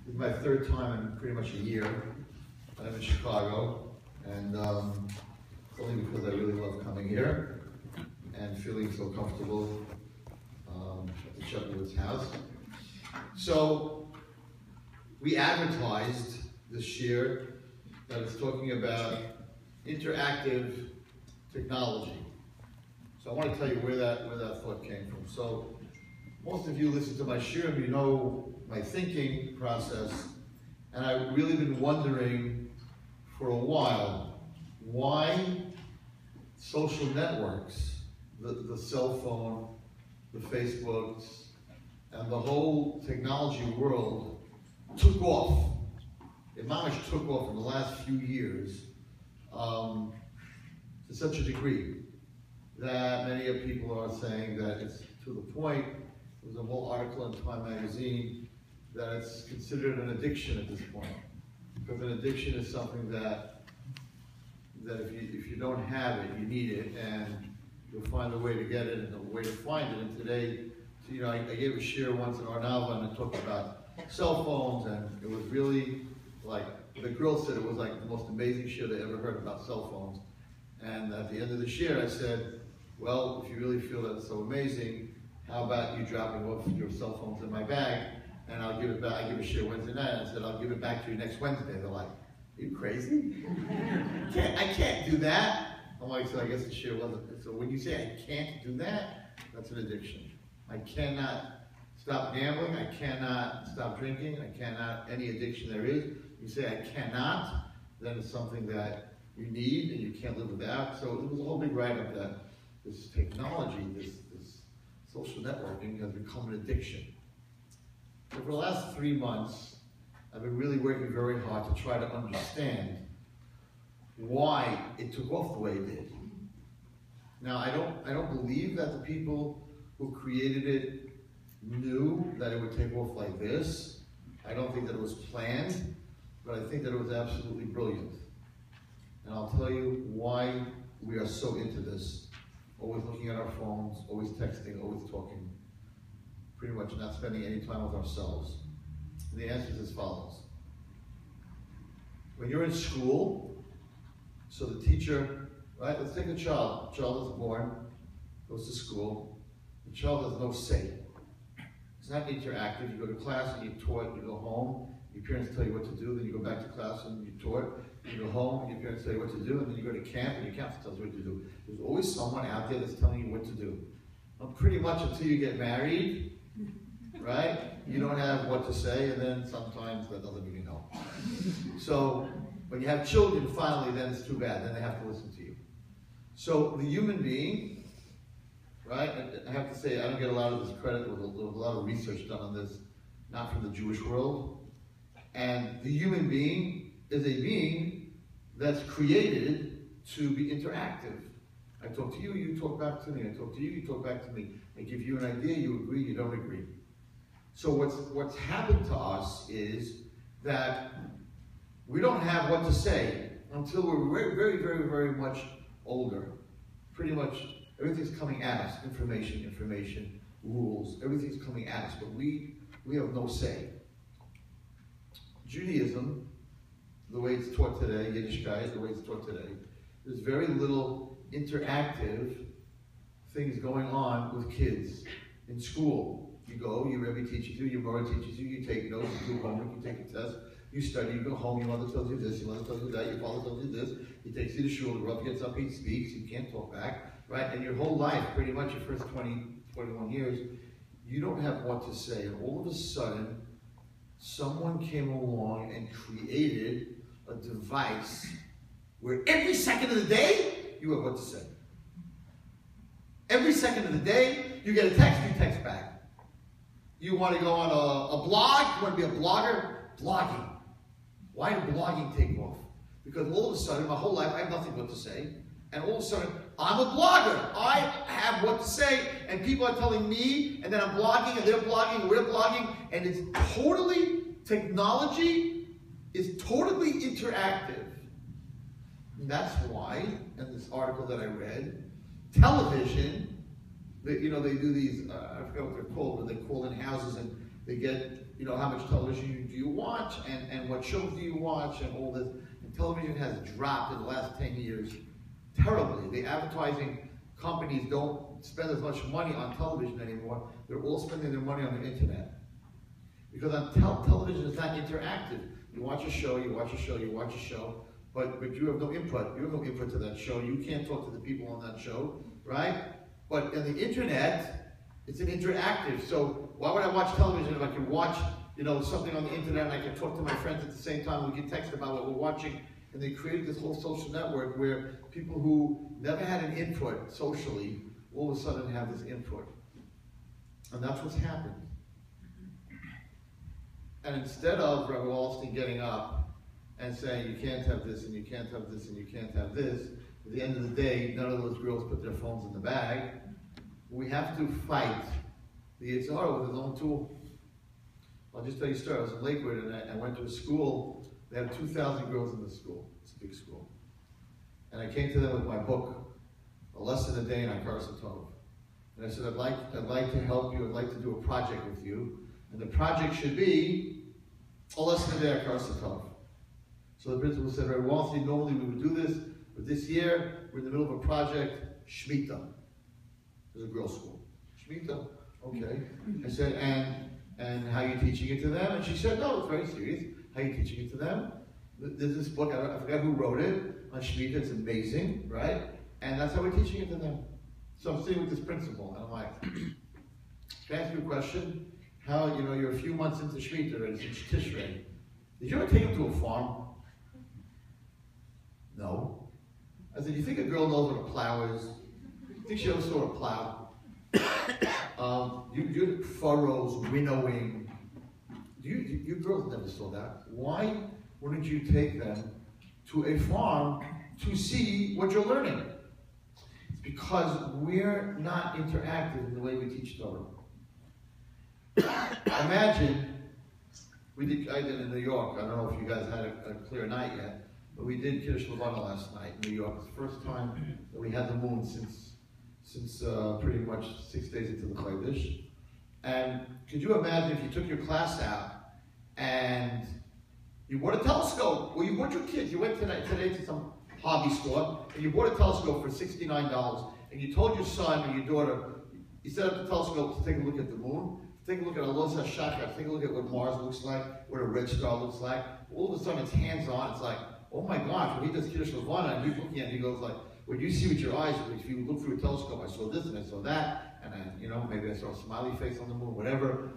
This is my third time in pretty much a year. I'm in Chicago, and only because I really love coming here and feeling so comfortable at the Shepherd's house. So we advertised this year that it's talking about interactive technology. So I want to tell you where that thought came from. So most of you listen to my shiur, you know my thinking process, and I've really been wondering for a while why social networks, the cell phone, the Facebooks, and the whole technology world took off. It managed took off in the last few years to such a degree that many of people are saying that it's to the point. There was a whole article in Time magazine that it's considered an addiction at this point, because an addiction is something that if you don't have it, you need it, and you'll find a way to get it and a way to find it. And today, so, you know, I gave a shiur once in Naava and I talked about cell phones, and it was really like, the girl said it was like the most amazing shiur they ever heard about cell phones. And at the end of the shiur, I said, well, if you really feel that it's so amazing, how about you dropping off your cell phones in my bag, and I'll give it back. I give a shiur Wednesday night, and I said, I'll give it back to you next Wednesday. They're like, are you crazy? I can't do that. I'm like, so I guess the shiur wasn't. So when you say I can't do that, that's an addiction. I cannot stop gambling. I cannot stop drinking. I cannot, any addiction there is. You say I cannot, then it's something that you need and you can't live without. So it was a whole big write-up that this technology, this social networking has become an addiction. So for the last 3 months, I've been really working very hard to try to understand why it took off the way it did. Now, I don't believe that the people who created it knew that it would take off like this. I don't think that it was planned, but I think that it was absolutely brilliant. And I'll tell you why we are so into this. Always looking at our phones, always texting, always talking, pretty much not spending any time with ourselves. And the answer is as follows. When you're in school, so the teacher, right, let's take a child. The child is born, goes to school. The child has no say. It's not interactive. You go to class and you're taught, you go home, your parents tell you what to do, then you go back to class and you're taught, you go home and your parents tell you what to do, and then you go to camp and your counselor tells you what to do. There's always someone out there that's telling you what to do. Well, pretty much until you get married, right, you don't have what to say, and then sometimes that doesn't mean you know. So when you have children, finally, then it's too bad. Then they have to listen to you. So the human being, right, I have to say, I don't get a lot of this credit. There was a lot of research done on this, not from the Jewish world. And the human being is a being that's created to be interactive. I talk to you, you talk back to me. I talk to you, you talk back to me. I give you an idea, you agree, you don't agree. So what's happened to us is that we don't have what to say until we're very, very, very, very much older. Pretty much everything's coming at us. Information, rules, everything's coming at us, but we have no say. Judaism, the way it's taught today, Yiddishkeit, the way it's taught today, there's very little interactive things going on with kids in school. You go, your Rebbe teaches you, your mother teaches you, you take notes, you do homework, you take a test, you study, you go home, your mother tells you this, your mother tells you that, your father tells you this, he takes you to shul, the Rebbe gets up, he speaks, you can't talk back, right? And your whole life, pretty much your first 20, 21 years, you don't have what to say. And all of a sudden, someone came along and created a device where every second of the day, you have what to say. Every second of the day, you get a text, you text back. You want to go on a blog, you want to be a blogger, blogging. Why did blogging take off? Because all of a sudden, my whole life, I have nothing but to say. And all of a sudden, I'm a blogger. I have what to say, and people are telling me, and then I'm blogging, and they're blogging, and we're blogging, and it's totally, technology is totally interactive. And that's why, in this article that I read, television, they do these, I forgot what they're called, but they call in houses and they get, how much television do you watch, and what shows do you watch, and all this. And television has dropped in the last 10 years terribly. The advertising companies don't spend as much money on television anymore. They're all spending their money on the internet. Because on television is not interactive. You watch a show, you watch a show, you watch a show, but you have no input. You have no input to that show. You can't talk to the people on that show, right? But on the internet, it's an interactive. So why would I watch television if I could watch, something on the internet and I can talk to my friends at the same time? We can text about what we're watching. And they created this whole social network where people who never had an input socially, all of a sudden have this input. And that's what's happened. And instead of Rabbi Wallerstein getting up and saying, you can't have this, and you can't have this, and you can't have this, at the end of the day, none of those girls put their phones in the bag. We have to fight the Yitzhar with his own tool. I'll just tell you a story. I was in Lakewood, and I went to a school. They had 2,000 girls in the school. It's a big school. And I came to them with my book, A Lesson a Day in Hakaras Tov. And I said, I'd like to help you. I'd like to do a project with you. And the project should be a lesson a day at Hakaras Tov. So the principal said, Rabbi Wallerstein, normally we would do this, but this year we're in the middle of a project, Shemitah. There's a girls' school. Shemitah, okay. I said, and how are you teaching it to them? And she said, no, it's very serious. How are you teaching it to them? There's this book, I forgot who wrote it, on Shemitah. It's amazing, right? And that's how we're teaching it to them. So I'm sitting with this principal, and I'm like, can I ask you a question? How, you're a few months into Shemitah already, since Tishrei. Did you ever take him to a farm? No. I said, you think a girl knows what a plow is? You think she ever saw a plow? You furrows, winnowing. You girls never saw that. Why wouldn't you take them to a farm to see what you're learning? It's because we're not interactive in the way we teach Torah. Imagine, I did in New York. I don't know if you guys had a clear night yet, but we did Kiddush Levana last night in New York. It's the first time that we had the moon since pretty much 6 days into the Chodesh. And could you imagine if you took your class out and you bought a telescope, or you bought your kids, you went today to some hobby store, and you bought a telescope for $69, and you told your son or your daughter, you set up the telescope to take a look at the moon, take a look at Alos HaShachar, take a look at what Mars looks like, what a red star looks like. All of a sudden it's hands-on, it's like, oh my gosh, when he does Kiddush Levana, and he's looking at it, he goes like, when you see with your eyes, if you look through a telescope, I saw this and I saw that, and maybe I saw a smiley face on the moon, whatever.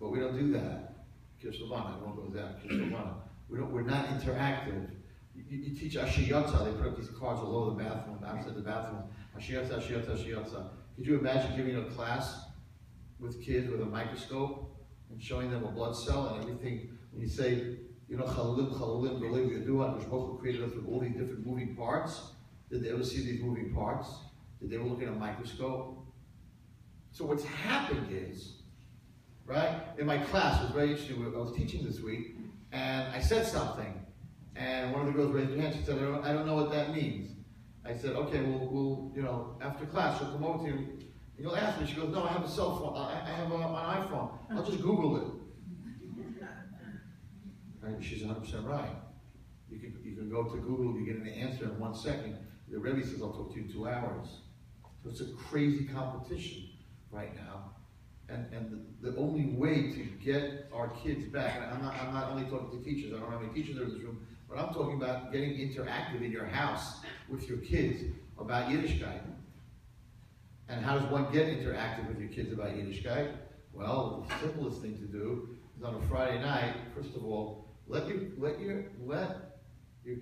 But we don't do that. Kiddush Levana, everyone goes out, Kiddush Levana. We're not interactive. You teach Ashiyotza, they put up these cards all over the bathroom, outside the bathroom. Ashiyotza, Ashiyotza, Ashiyotza. Could you imagine giving a class with kids with a microscope and showing them a blood cell and everything? When you say, Chalalim, Chalalim, B'Lev Yadua, Mishmoch who created us with all these different moving parts. Did they ever see these moving parts? Did they ever look at a microscope? So what's happened is, right, in my class, it was very interesting, I was teaching this week, and I said something, and one of the girls raised her hand, she said, I don't know what that means. I said, okay, we'll after class, she'll come over to you, and you'll ask me. She goes, no, I have a cell phone, I have an iPhone, I'll just Google it. Right? She's 100% right. You can go to Google, you get an answer in 1 second. The Rebbe says, I'll talk to you in 2 hours. So it's a crazy competition right now. And the only way to get our kids back, and I'm not only talking to teachers, I don't have any teachers in this room, but I'm talking about getting interactive in your house with your kids about Yiddishkeit. And how does one get interactive with your kids about Yiddishkeit? Well, the simplest thing to do is on a Friday night, first of all, let your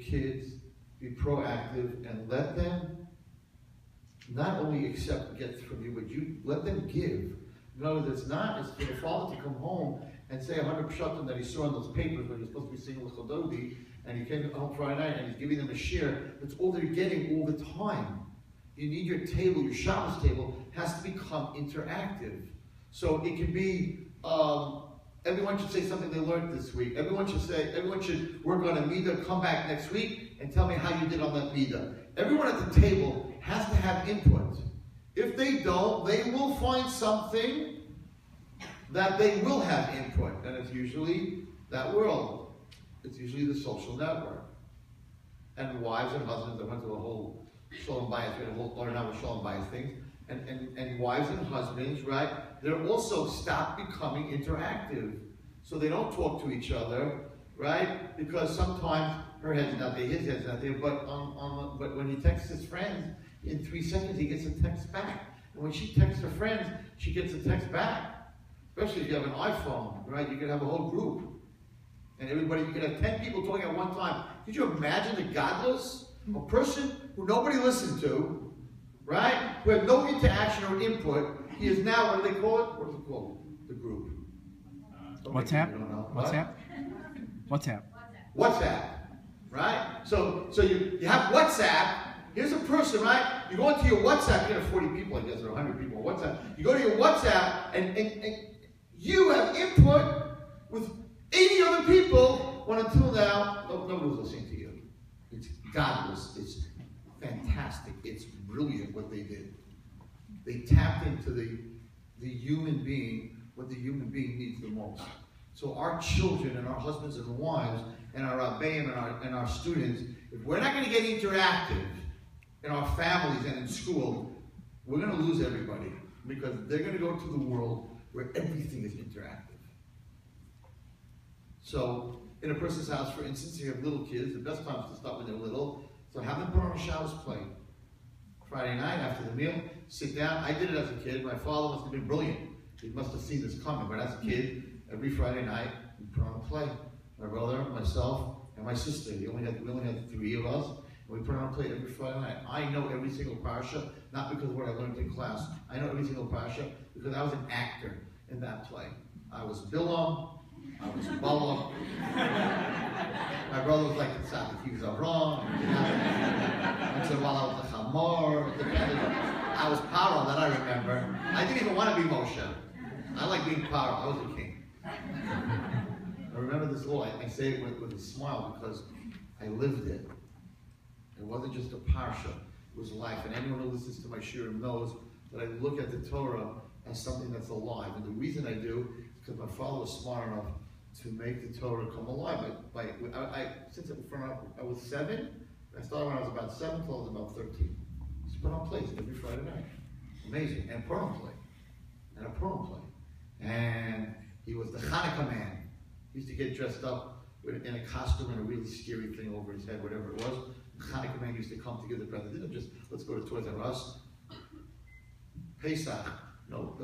kids be proactive and let them not only get from you, but you let them give. In other words, it's for the father to come home and say 100 pshatim that he saw in those papers when he was supposed to be singing L'chododi, and he came home Friday night and he's giving them a shir. That's all they're getting all the time. You need your table, your Shabbos table has to become interactive. So it can be, everyone should say something they learned this week. Everyone should work on a midah, come back next week and tell me how you did on that midah. Everyone at the table has to have input. If they don't, they will find something that they will have input, and it's usually that world. It's usually the social network. And wives and husbands, I went to a whole shalom bayis, we had a whole learn how to shalom bayis things, and wives and husbands, right, they're also stop becoming interactive. So they don't talk to each other, right? Because sometimes her head's not there, his head's not there, but but when he texts his friends, in 3 seconds he gets a text back. And when she texts her friends, she gets a text back. Especially if you have an iPhone, right? You could have a whole group. And everybody, you could have 10 people talking at one time. Could you imagine the godless? A person who nobody listened to, right? Who had no interaction or input. He is now, what do they call it? What is it called? The group. WhatsApp? WhatsApp, right? So you have WhatsApp. Here's a person, right? You go into your WhatsApp, you have 40 people, I guess, or 100 people on WhatsApp. You go to your WhatsApp, and you have input with 80 other people, when until now, nobody was listening to you. It's godless. It's fantastic. It's brilliant what they did. They tapped into the human being, what the human being needs the most. So our children and our husbands and wives and our rabbeim and our students, if we're not going to get interactive in our families and in school, we're going to lose everybody, because they're going to go to the world where everything is interactive. So in a person's house, for instance, you have little kids, the best time is to start when they're little. So have them put on a Shabbos play. Friday night after the meal, sit down. I did it as a kid. My father must have been brilliant. He must have seen this coming. But as a kid, every Friday night, we put on a play. My brother, myself, and my sister. We only had 3 of us. And we put on a play every Friday night. I know every single parasha, not because of what I learned in class. I know every single parasha because I was an actor in that play. I was Bilam. I was Balaam. My brother was like the Tzaddik. He was Avram. Once in a while I was the Chamor. I was Paro, that I remember. I didn't even want to be Moshe. I like being Paro. I was a king. I remember this law. I say it with a smile because I lived it. It wasn't just a parsha. It was life. And anyone who listens to my shiurim knows that I look at the Torah as something that's alive. And the reason I do is because my father was smart enough to make the Torah come alive. Since I was 7, I started when I was about 7 till I was about 13. He put on plays every Friday night. Amazing. And Purim play. And a Purim play. And he was the Hanukkah man. He used to get dressed up in a costume and a really scary thing over his head, whatever it was. The Hanukkah man used to come to give the present. Didn't just, let's go to Toys R Us. Pesach. No,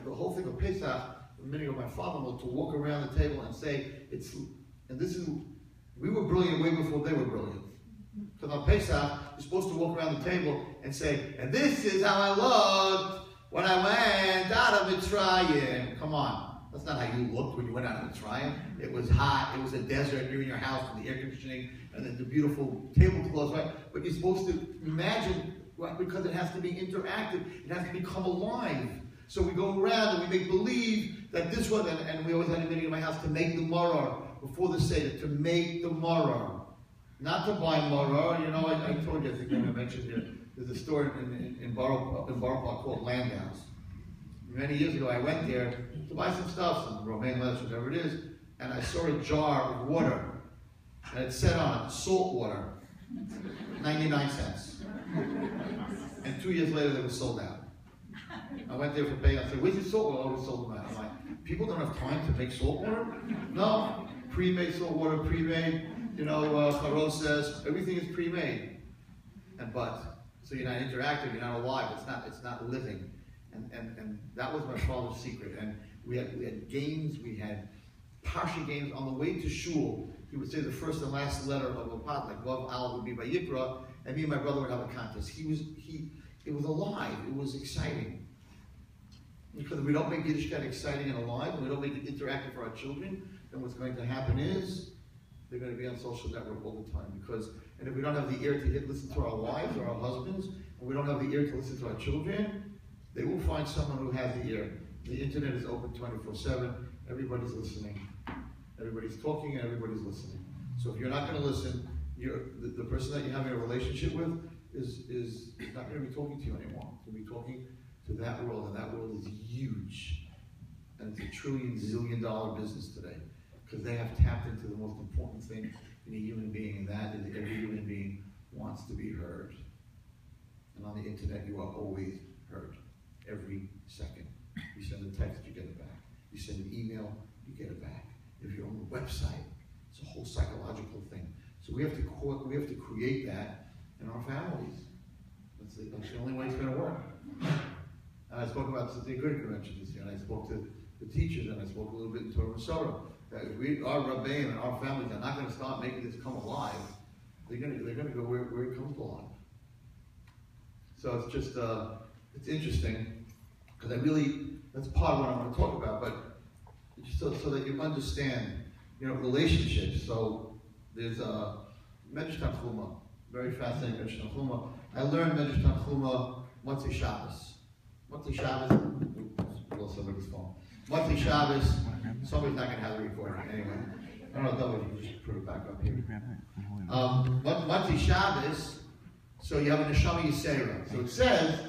the whole thing of Pesach, the meaning of my father-in-law, to walk around the table and say, we were brilliant way before they were brilliant. Because on Pesach, you're supposed to walk around the table and say, and this is how I looked when I went out of Mitzrayim. Come on. That's not how you looked when you went out of Mitzrayim. It was hot, it was a desert, you're in your house with the air conditioning, and then the beautiful tablecloths, right? But you're supposed to imagine, right, because it has to be interactive, it has to become alive. So we go around and we make believe that this was, and we always had a meeting in my house to make the maror before the Seder, to make the maror. Not to buy maror. You know, I told you, I think I mentioned here, there's a store in Borough Park called Landhouse. Many years ago, I went there to buy some stuff, some romaine lettuce, whatever it is, and I saw a jar of water, and it said on it, salt water, 99 cents. And 2 years later, they were sold out. I went there for paying. I said, where's your salt water? Oh, we sold them out. I'm like, people don't have time to make salt water? No. Pre-made salt water, pre-made, charoses, everything is pre-made. So you're not interactive, you're not alive, it's not living. And that was my father's secret. And we had games, we had parsha games. On the way to shul, he would say the first and last letter of a pot, like Vav Al would be by Yikra, and me and my brother would have a contest. It was alive, it was exciting. Because if we don't make Yiddishkeit exciting and alive, and we don't make it interactive for our children, then what's going to happen is they're going to be on social network all the time. And if we don't have the ear to listen to our wives or our husbands, and we don't have the ear to listen to our children, they will find someone who has the ear. The internet is open 24/7. Everybody's listening. Everybody's talking and everybody's listening. So if you're not going to listen, the person that you're having a relationship with is not going to be talking to you anymore. It's going to be talking to that world, and that world is huge. and it's a $1 trillion business today, because they have tapped into the most important thing in a human being, and that is every human being wants to be heard. And on the internet, you are always heard, every second. You send a text, you get it back. You send an email, you get it back. If you're on the website, it's a whole psychological thing. So we have to create that in our families. That's the only way it's going to work. And I spoke about the Good Convention this year, and I spoke to the teachers, and I spoke a little bit in Torah. That if our Rabbeim and our families are not going to start making this come alive, they're going to go where it comes alive. So it's just it's interesting, because that's part of what I want to talk about, but just so that you understand, relationships. So there's a Medrash Tanchuma, very fascinating Medrash Tanchuma. I learned Medrash Tanchuma Motzei Shabbos. Motzei Shabbos, well, somebody's phone. Motzei Shabbos, somebody's not going to have the recording anyway. I don't know if you just put it back up here. Motzei Shabbos, so you have a Neshama Yisera. So it says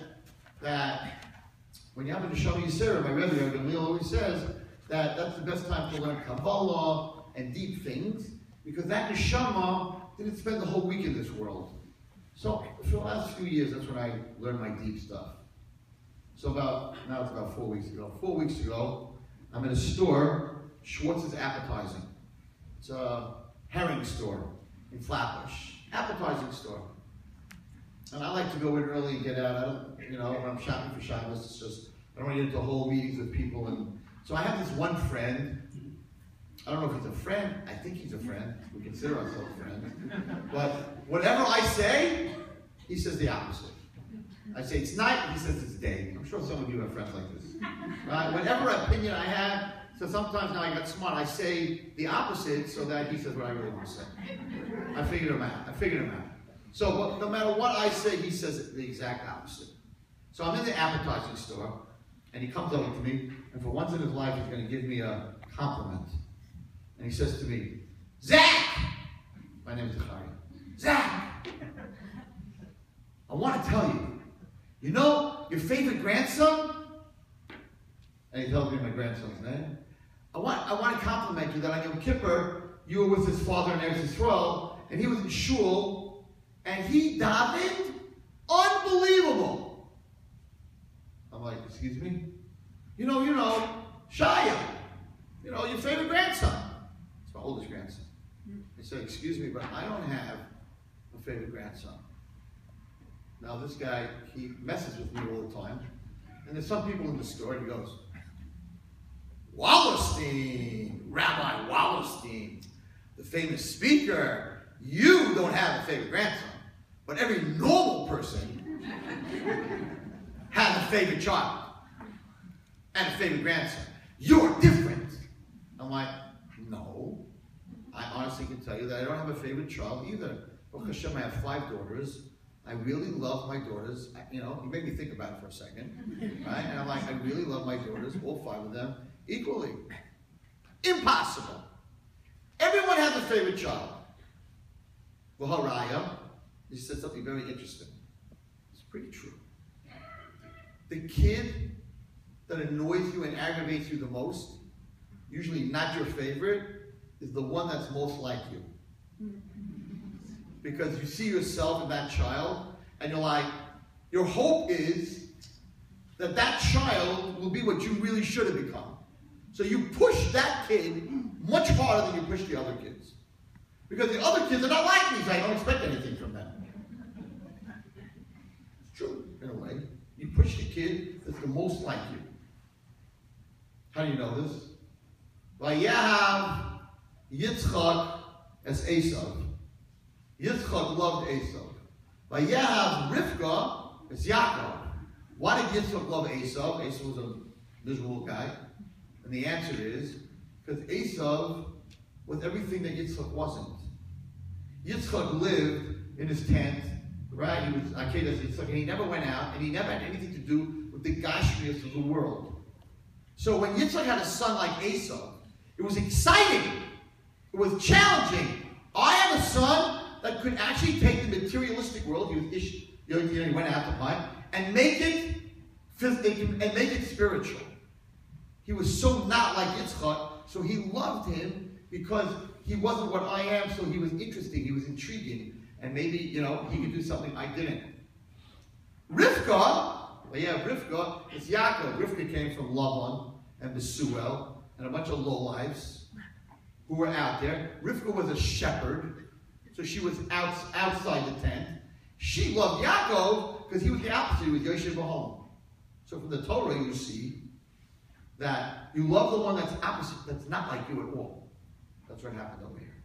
that when you have a Neshama Yisera, my Rebbe Gamliel always says that that's the best time to learn Kabbalah and deep things, because that Neshama didn't spend the whole week in this world. So for the last few years, that's when I learned my deep stuff. So now it's about 4 weeks ago. 4 weeks ago, I'm in a store, Schwartz's Appetizing. It's a herring store in Flatbush. Appetizing store. And I like to go in early and get out. When I'm shopping for Shabbos, it's just, I don't want to get into whole meetings with people. And so I have this one friend. I don't know if he's a friend. I think he's a friend. We consider ourselves friends. But whatever I say, he says the opposite. I say it's night, he says it's day. I'm sure some of you have friends like this. Right? Whatever opinion I have, so sometimes now I got smart, I say the opposite so that he says what I really want to say. I figured him out. So no matter what I say, he says the exact opposite. So I'm in the appetizing store, and he comes over to me, and for once in his life, he's going to give me a compliment. And he says to me, Zach! My name is Zechariah. Zach! I want to tell you, your favorite grandson? And he tells me my grandson's name. I want to compliment you that on Yom Kippur, you were with his father in Eretz Yisrael, and he was in shul, and he davened unbelievable. I'm like, excuse me? Shia, your favorite grandson. It's my oldest grandson. He said, excuse me, but I don't have a favorite grandson. Now this guy, he messes with me all the time. And there's some people in the store, and he goes, Wallerstein, Rabbi Wallerstein, the famous speaker, you don't have a favorite grandson, but every normal person has a favorite child and a favorite grandson. You're different. I'm like, no. I honestly can tell you that I don't have a favorite child either. Baruch Hashem, I have 5 daughters. I really love my daughters. You made me think about it for a second, right? And I'm like, I really love my daughters, all 5 of them, equally. Impossible. Everyone has a favorite child. Well, Haraya, he said something very interesting. It's pretty true. The kid that annoys you and aggravates you the most, usually not your favorite, is the one that's most like you. Because you see yourself in that child, and you're like, your hope is that that child will be what you really should have become. So you push that kid much harder than you push the other kids. Because the other kids are not like me, so I don't expect anything from them. It's true, in a way. You push the kid that's the most like you. How do you know this? Vayahav Yitzchak as Esav. Yitzchak loved Esav. Vayahav Rivka as Yaakov. Why did Yitzchak love Esav? Esav was a miserable guy. And the answer is because Esav was everything that Yitzchak wasn't. Yitzchak lived in his tent, right? He was Akedas Yitzchak, and he never went out, and he never had anything to do with the Gashmias of the world. So when Yitzchak had a son like Esav, it was exciting. It was challenging. I have a son that could actually take the materialistic world, he went out to hunt, and make it spiritual. he was so not like Yitzchak, so he loved him because he wasn't what I am, so he was interesting, he was intriguing, and maybe, he could do something I didn't. Rivka, Rivka, it's Yaakov. Rivka came from Laban and Besuel and a bunch of lowlives who were out there. Rivka was a shepherd, so she was outside the tent. She loved Yaakov because he was the opposite. He was Yoshev B'Hom. So from the Torah you see that you love the one that's opposite, that's not like you at all. That's what happened over here.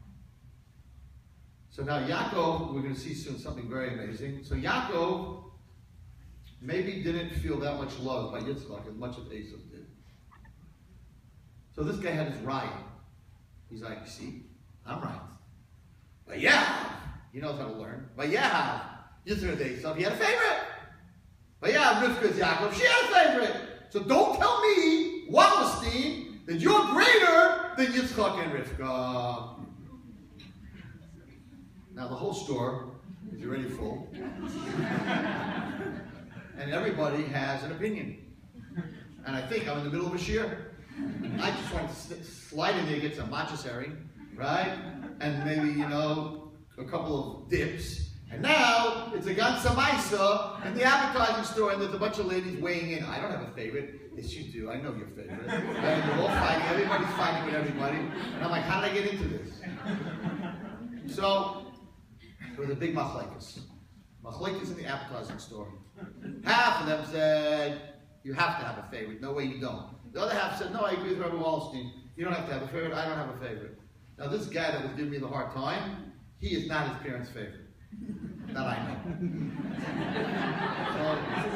So now Yaakov, we're going to see soon something very amazing. So Yaakov maybe didn't feel that much love by Yitzchak as much as Esau did. So this guy had his right. He's like, see, I'm right. But yeah, he knows how to learn. But yeah, Yitzchak is Esau. He had a favorite. But yeah, Rivka is Yaakov. She had a favorite. So don't tell me, Wallerstein, that you're greater than Yitzchak and Rivka. Now the whole store is already full. And everybody has an opinion. And I think I'm in the middle of a shear. I just want to slide in there, get some matcha herring, right? And maybe, a couple of dips. And now, it's a ganze maisa in the advertising store, and there's a bunch of ladies weighing in. I don't have a favorite. Yes, you do. I know your favorite. And they're all fighting. Everybody's fighting with everybody. And I'm like, how did I get into this? So, there was a big machlekes. Machlekes in the advertising store. Half of them said, you have to have a favorite. No way you don't. The other half said, no, I agree with Rabbi Wallerstein. You don't have to have a favorite. I don't have a favorite. Now, this guy that was giving me the hard time, he is not his parents' favorite. That I know. So, it's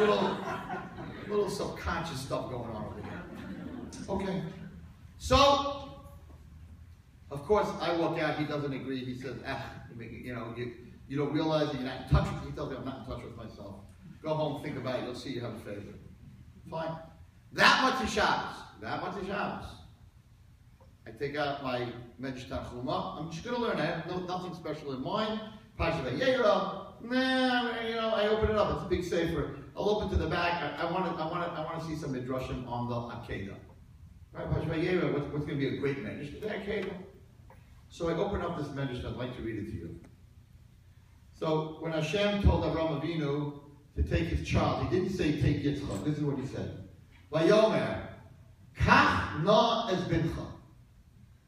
a little subconscious stuff going on over here. Okay. So, of course, I walk out. He doesn't agree. He says, you don't realize that you're not in touch with me. He tells me I'm not in touch with myself. Go home, think about it. You'll see you have a favorite. Fine. That much is Shabbos. That much is Shabbos. I take out my Medrash Tanchuma. I'm just going to learn. I have nothing special in mind. Pasha Vayera. I open it up. It's a big sefer. I'll open to the back. I want to see some midrashim on the Akedah. Right? Pasha Vayera. What's going to be a great Medrash? The Akedah. So I open up this Medrash. I'd like to read it to you. So when Hashem told Avraham Avinu to take his child, he didn't say take Yitzchak. This is what he said. Vayomer, kach na es bincha.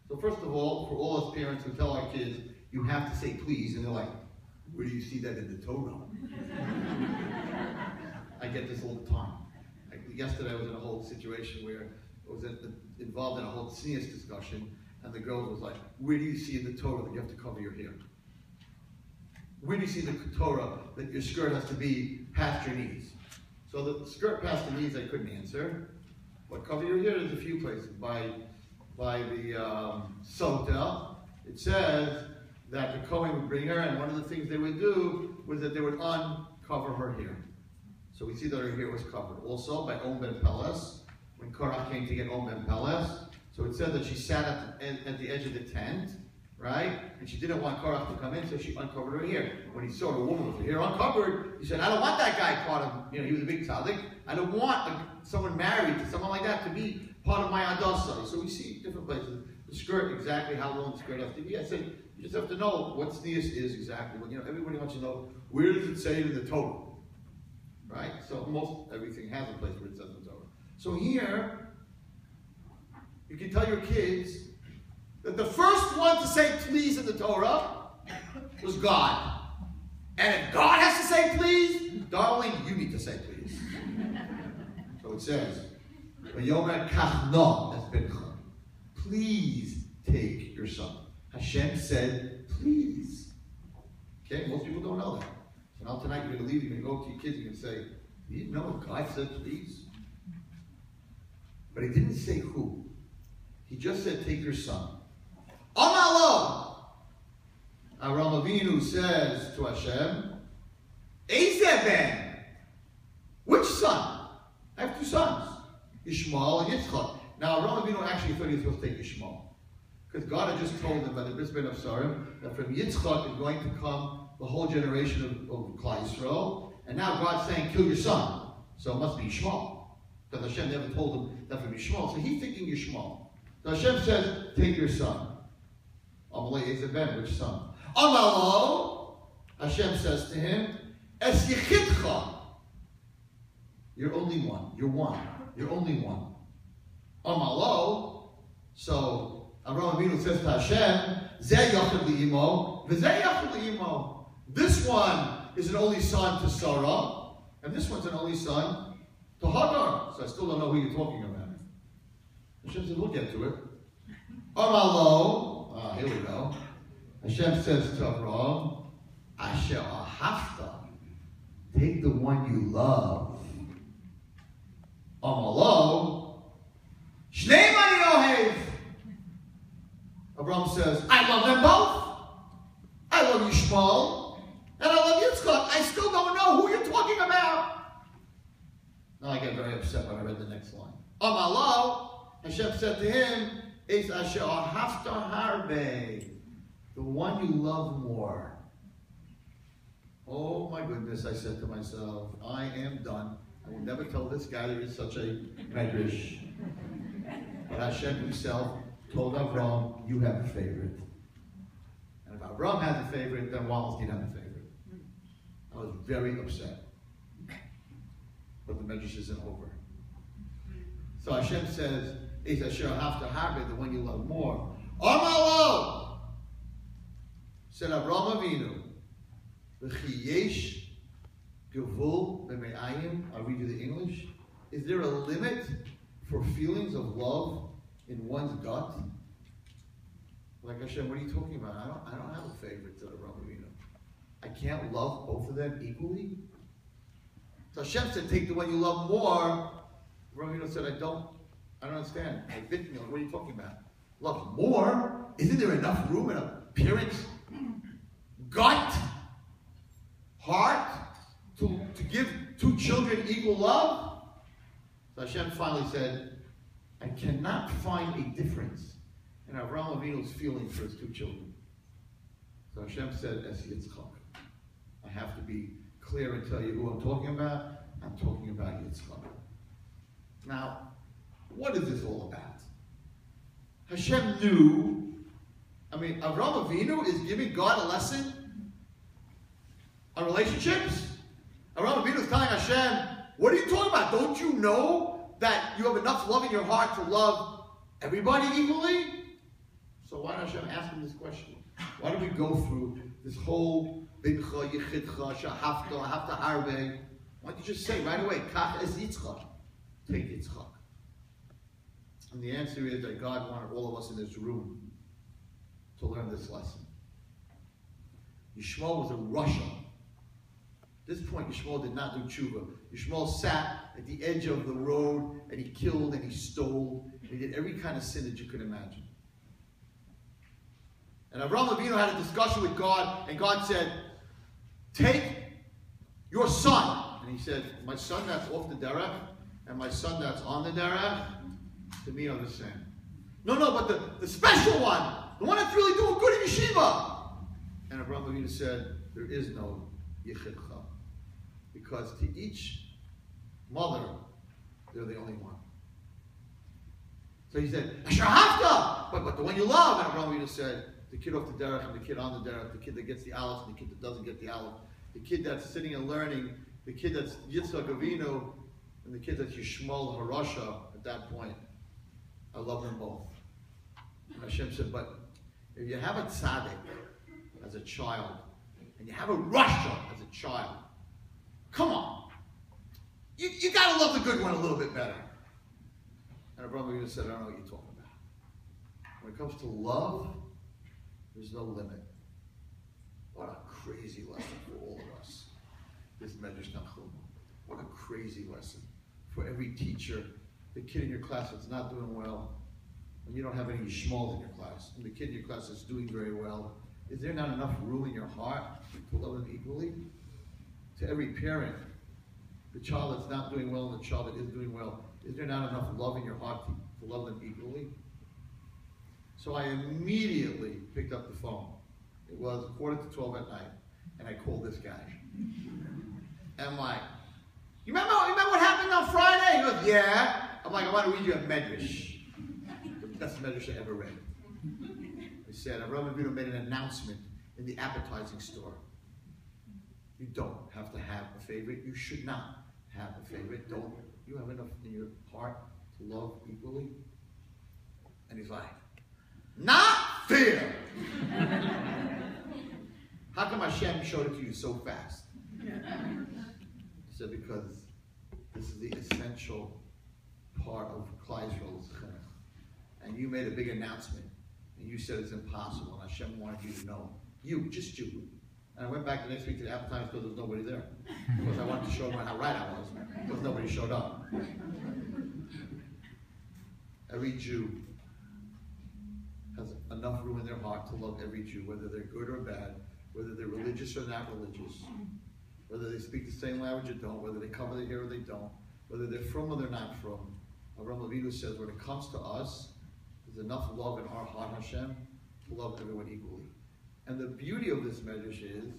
So first of all, for all us parents who tell our kids, you have to say please, and they're like, where do you see that in the Torah? I get this all the time. Yesterday I was in a whole situation where I was involved in a whole tznius discussion, and the girl was like, where do you see in the Torah that you have to cover your hair? Where do you see the Torah that your skirt has to be past your knees? So the skirt past the knees I couldn't answer. But cover your hair, there's a few places. By the Sota, it says that the Kohen would bring her, and one of the things they would do was that they would uncover her hair. So we see that her hair was covered. Also by Om Ben Peles, when Korach came to get Om Ben Peles, so it said that she sat at the edge of the tent, right? And she didn't want Korach to come in, so she uncovered her hair. When he saw the woman with her hair uncovered, he said, I don't want that guy part of, he was a big tzaddik. I don't want someone married to someone like that to be part of my adasa. So we see different places. The skirt, exactly how long the skirt has to be. I said, you just have to know what tznius is exactly. Everybody wants to know, where does it say it in the Torah? Right? So most everything has a place where it says in the Torah. So here, you can tell your kids that the first one to say please in the Torah was God. And if God has to say please, darling, you need to say please. So it says, please take your son. Hashem said, please. Okay, most people don't know that. So now tonight you're going to leave, you're going to go to your kids, you're going to say, you didn't know God said please? But he didn't say who. He just said, take your son. Amalo! Avraham Avinu says to Hashem, Eizeh ben? Which son? I have two sons, Ishmael and Yitzchak. Now Avraham Avinu actually thought he was supposed to take Ishmael, because God had just told him by the Bris Ben of Sarim that from Yitzchak is going to come the whole generation of Klal Yisrael, and now God's saying, kill your son, so it must be Ishmael. Because Hashem never told him that for Yishmael. So he's thinking Yishmael. So Hashem says, take your son. Amalei is a ben, which son? Amalo, Hashem says to him, Es Yechidcha. You're only one. You're one. You're only one. Amalo. So Avraham Avinu says to Hashem, Zeh Yachid Li'imo, V'zeh Yachid Li'imo. This one is an only son to Sarah, and this one's an only son to Hagar. So I still don't know who you're talking about. Hashem says, we'll get to it. Amalo. Here we go. Hashem says to Avraham, Asher Ahavta. Take the one you love. Amalo. Shnei Mani Ohev. Abraham says, I love them both. I love Yishmael, and I love Yitzchak. I still don't know who you're talking about. Now I get very upset when I read the next line. Amalo, Hashem said to him, Is Asher Ahavta Harbe, the one you love more. Oh my goodness, I said to myself, I am done. I will never tell this guy there is such a medrash. But Hashem himself told Avraham, you have a favorite. And if Avraham has a favorite, then Wallerstein has a favorite. I was very upset. But the medrash isn't over. So Hashem says, Is Asher Ahavta Harbe, the one you love more. Amalo, said Avraham Avinu, V'chi yesh gevul b'me'ayim. I'll read you the English. Is there a limit for feelings of love in one's gut? Like Hashem, what are you talking about? I don't have a favorite, said Avraham Avinu. I can't love both of them equally. So Hashem said, take the one you love more. Avraham Avinu said, I don't understand. What are you talking about? Love more? Isn't there enough room in a parent's gut, heart, to give two children equal love? So Hashem finally said, I cannot find a difference in Avraham Avinu's feeling for his two children. So Hashem said, Es Yitzchak. I have to be clear and tell you who I'm talking about. I'm talking about Yitzchak. Now, what is this all about? Hashem knew, Avraham Avinu is giving God a lesson on relationships. Avraham Avinu is telling Hashem, what are you talking about? Don't you know that you have enough love in your heart to love everybody equally? So why don't Hashem ask him this question? Why don't we go through this whole Bimcha, Yechidcha, Shahafta, Hafta Harbe? Why don't you just say right away, Kach es Yitzchak. Take Yitzchak. And the answer is that God wanted all of us in this room to learn this lesson. Yishmael was a Russia. At this point, Yishmael did not do tshuva. Yishmael sat at the edge of the road, and he killed, and he stole, and he did every kind of sin that you could imagine. And Avraham Avinu had a discussion with God, and God said, take your son. And he said, my son that's off the derech, and my son that's on the derech, to me are the same. No, but the special one, the one that's really doing good in yeshiva. And Avraham Avinu said, there is no yichidcha. Because to each mother, they're the only one. So he said, Asher Hafta, but the one you love. And Avraham Avinu said, the kid off the derech and the kid on the derech, the kid that gets the aleph and the kid that doesn't get the aleph, the kid that's sitting and learning, the kid that's Yitzchak Avinu, and the kid that's Yishmael Harasha at that point. I love them both. And Hashem said, but if you have a tzaddik as a child, and you have a Rasha as a child, come on. You got to love the good one a little bit better. And Avraham Avinu said, I don't know what you're talking about. When it comes to love, there's no limit. What a crazy lesson for all of us. This Medrash Nachum. What a crazy lesson for every teacher. The kid in your class that's not doing well, and you don't have any Yishmaels in your class, and the kid in your class that's doing very well, is there not enough room in your heart to love them equally? To every parent, the child that's not doing well and the child that is doing well, is there not enough love in your heart to love them equally? So I immediately picked up the phone. It was 11:45 at night, and I called this guy. And I'm like, You remember what happened on Friday? He goes, yeah. I'm like, I want to read you a medrash. The best medrash I ever read. He said, Rabbi Zechariah made an announcement in the appetizing store. You don't have to have a favorite. You should not have a favorite. Don't you have enough in your heart to love equally? And he's like, not fair. How come Hashem showed it to you so fast? He said, because this is the essential part of Klal Yisrael's chinuch. And you made a big announcement. And you said it's impossible. And Hashem wanted you to know. Just you. And I went back the next week to the appetizer because there was nobody there. Because I wanted to show them how right I was. Because nobody showed up. Every Jew has enough room in their heart to love every Jew, whether they're good or bad, whether they're religious or not religious, whether they speak the same language or don't, whether they cover their hair or they don't, whether they're from or they're not from. Avraham Avinu says, when it comes to us, there's enough love in our heart, Hashem, to love everyone equally. And the beauty of this medrash is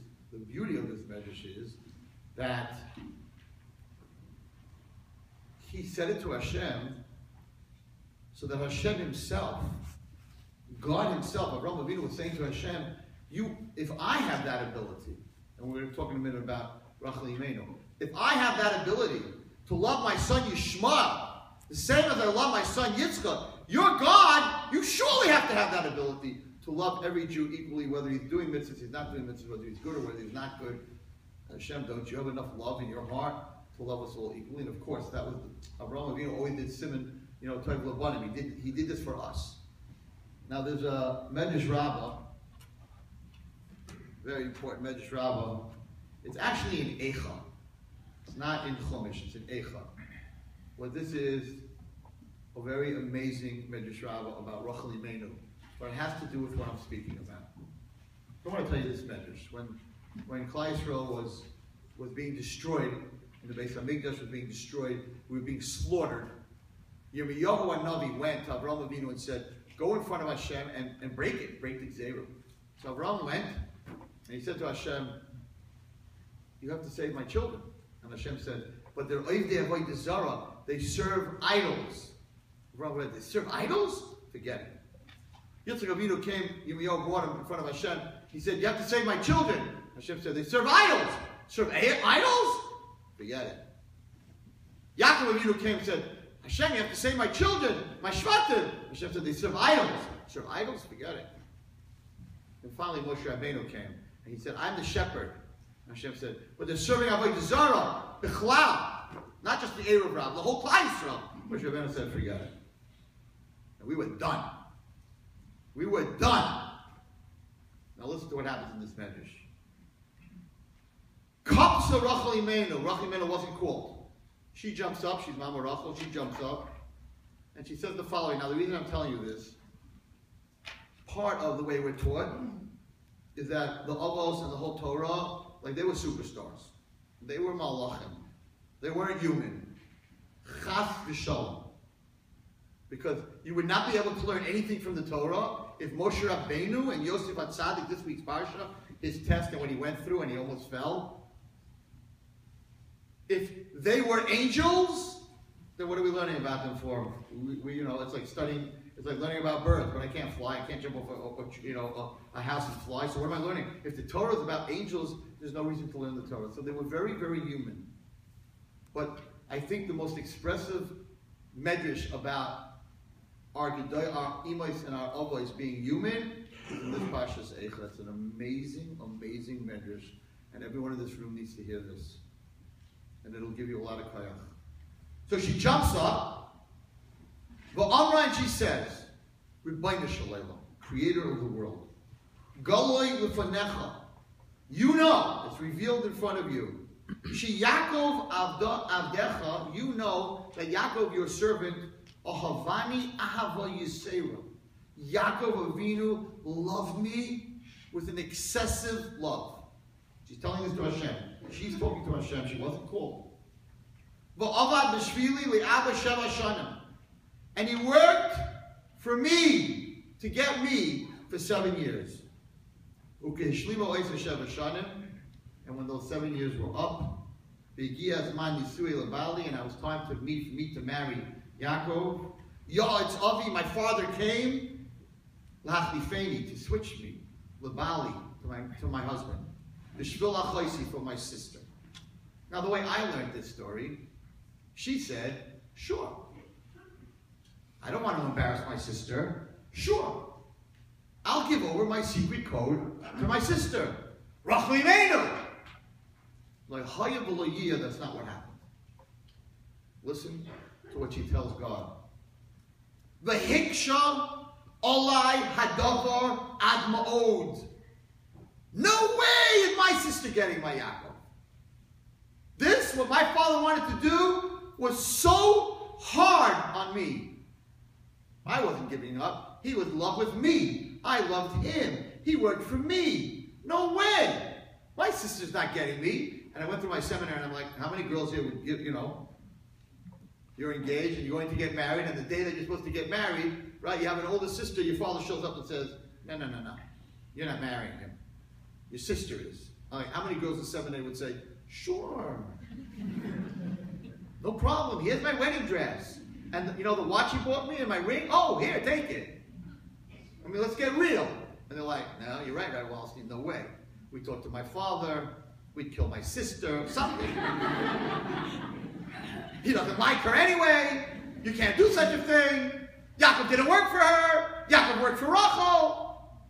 that he said it to Hashem so that Hashem himself, God himself, Avraham Avinu was saying to Hashem, if I have that ability, and we're talking a minute about Rachel Imenu, if I have that ability to love my son Yishmael, the same as I love my son Yitzchak, you're God, you surely have to have that ability to love every Jew equally, whether he's doing mitzvahs, he's not doing mitzvahs, whether he's good or whether he's not good. Hashem, don't you have enough love in your heart to love us all equally? And of course, that was Avraham Avinu always did Simon, Tov Labanim. He did this for us. Now there's a Medrash Rabbah, very important Medrash Rabbah. It's actually in Eicha. It's not in Chumash, it's in Eicha. What this is, a very amazing Medrash Rabbah about Rachel Imenu. But it has to do with what I'm speaking about. I want to tell you this Medrash. When Klal Yisrael was being destroyed, and the Beis Hamikdash was being destroyed, we were being slaughtered. Yirmiyahu HaNavi went to Avraham Avinu and said, go in front of Hashem and break the Gzeirah. So Avraham went, and he said to Hashem, you have to save my children. And Hashem said, but they're Oivdei Avodah Zarah. They serve idols. Avraham went, they serve idols? Forget it. Yitzchak Avinu came, Yirmiyahu brought him in front of Hashem. He said, you have to save my children. Hashem said, they serve idols. Serve idols? Forget it. Yaakov Avinu came and said, Hashem, you have to save my children, my shvatim. Hashem said, they serve idols. Serve idols? Forget it. And finally Moshe Rabbeinu came, and he said, I'm the shepherd. And Hashem said, but they're serving Avodah Zarah, Bichlal, not just the Erev Rav, the whole Klal Yisrael. Moshe Rabbeinu said, forget it. And we were done. We were done. Now listen to what happens in this medrash. Kapsa Rachel Imenu. Rachel Imenu wasn't called. She jumps up. She's Mama Rachel. She jumps up. And she says the following. Now the reason I'm telling you this, part of the way we're taught is that the Avos and the whole Torah, like they were superstars. They were malachim. They weren't human. Chas v'shalom. Because you would not be able to learn anything from the Torah if Moshe Rabbeinu and Yosef HaTzadik, this week's parsha, his test and when he went through and he almost fell, if they were angels, then what are we learning about them for? It's like studying, it's like learning about birds, but I can't fly, I can't jump off a house and fly, so what am I learning? If the Torah is about angels, there's no reason to learn the Torah. So they were very, very human. But I think the most expressive medrash about our imos and our avos being human is in this Parshas Eicha. It's an amazing, amazing medrash, and everyone in this room needs to hear this. And it'll give you a lot of kayach. So she jumps up, V'amra, and she says, Rebbeinu Shalom, Creator of the world, Galoi Lefanecha, you know, it's revealed in front of you, She Yaakov Avdecha, you know that Yaakov, your servant, Ahavani Ahava Yisera, Yaakov Avinu loved me with an excessive love. She's telling this to Hashem. She's talking to Hashem. She wasn't called. And he worked for me, to get me, for 7 years. And when those 7 years were up, and I was time for me to marry Yaakov. Ya, it's Avi, my father came, to switch me, Labali, to my husband. The Shvil Achoisi for my sister. Now, the way I learned this story, she said, sure. I don't want to embarrass my sister. Sure. I'll give over my secret code to my sister. Rachli Meinu. Like Hayya V'Lo, that's not what happened. Listen to what she tells God. V'hiksha olai hadavar ad ma'od. No way is my sister getting my Yaakov. This, what my father wanted to do, was so hard on me. I wasn't giving up. He was in love with me. I loved him. He worked for me. No way. My sister's not getting me. And I went through my seminar and I'm like, how many girls here would, you're engaged and you're going to get married, and the day that you're supposed to get married, right, you have an older sister, your father shows up and says, no. You're not marrying him. Your sister is. I'm like, how many girls in seminary would say, sure. No problem. Here's my wedding dress. And the watch you bought me and my ring? Oh, here, take it. I mean, let's get real. And they're like, no, you're right, Rabbi Wallerstein, no way. We talked to my father. We'd kill my sister, something. He doesn't like her anyway. You can't do such a thing. Yaakov didn't work for her. Yaakov worked for Rachel.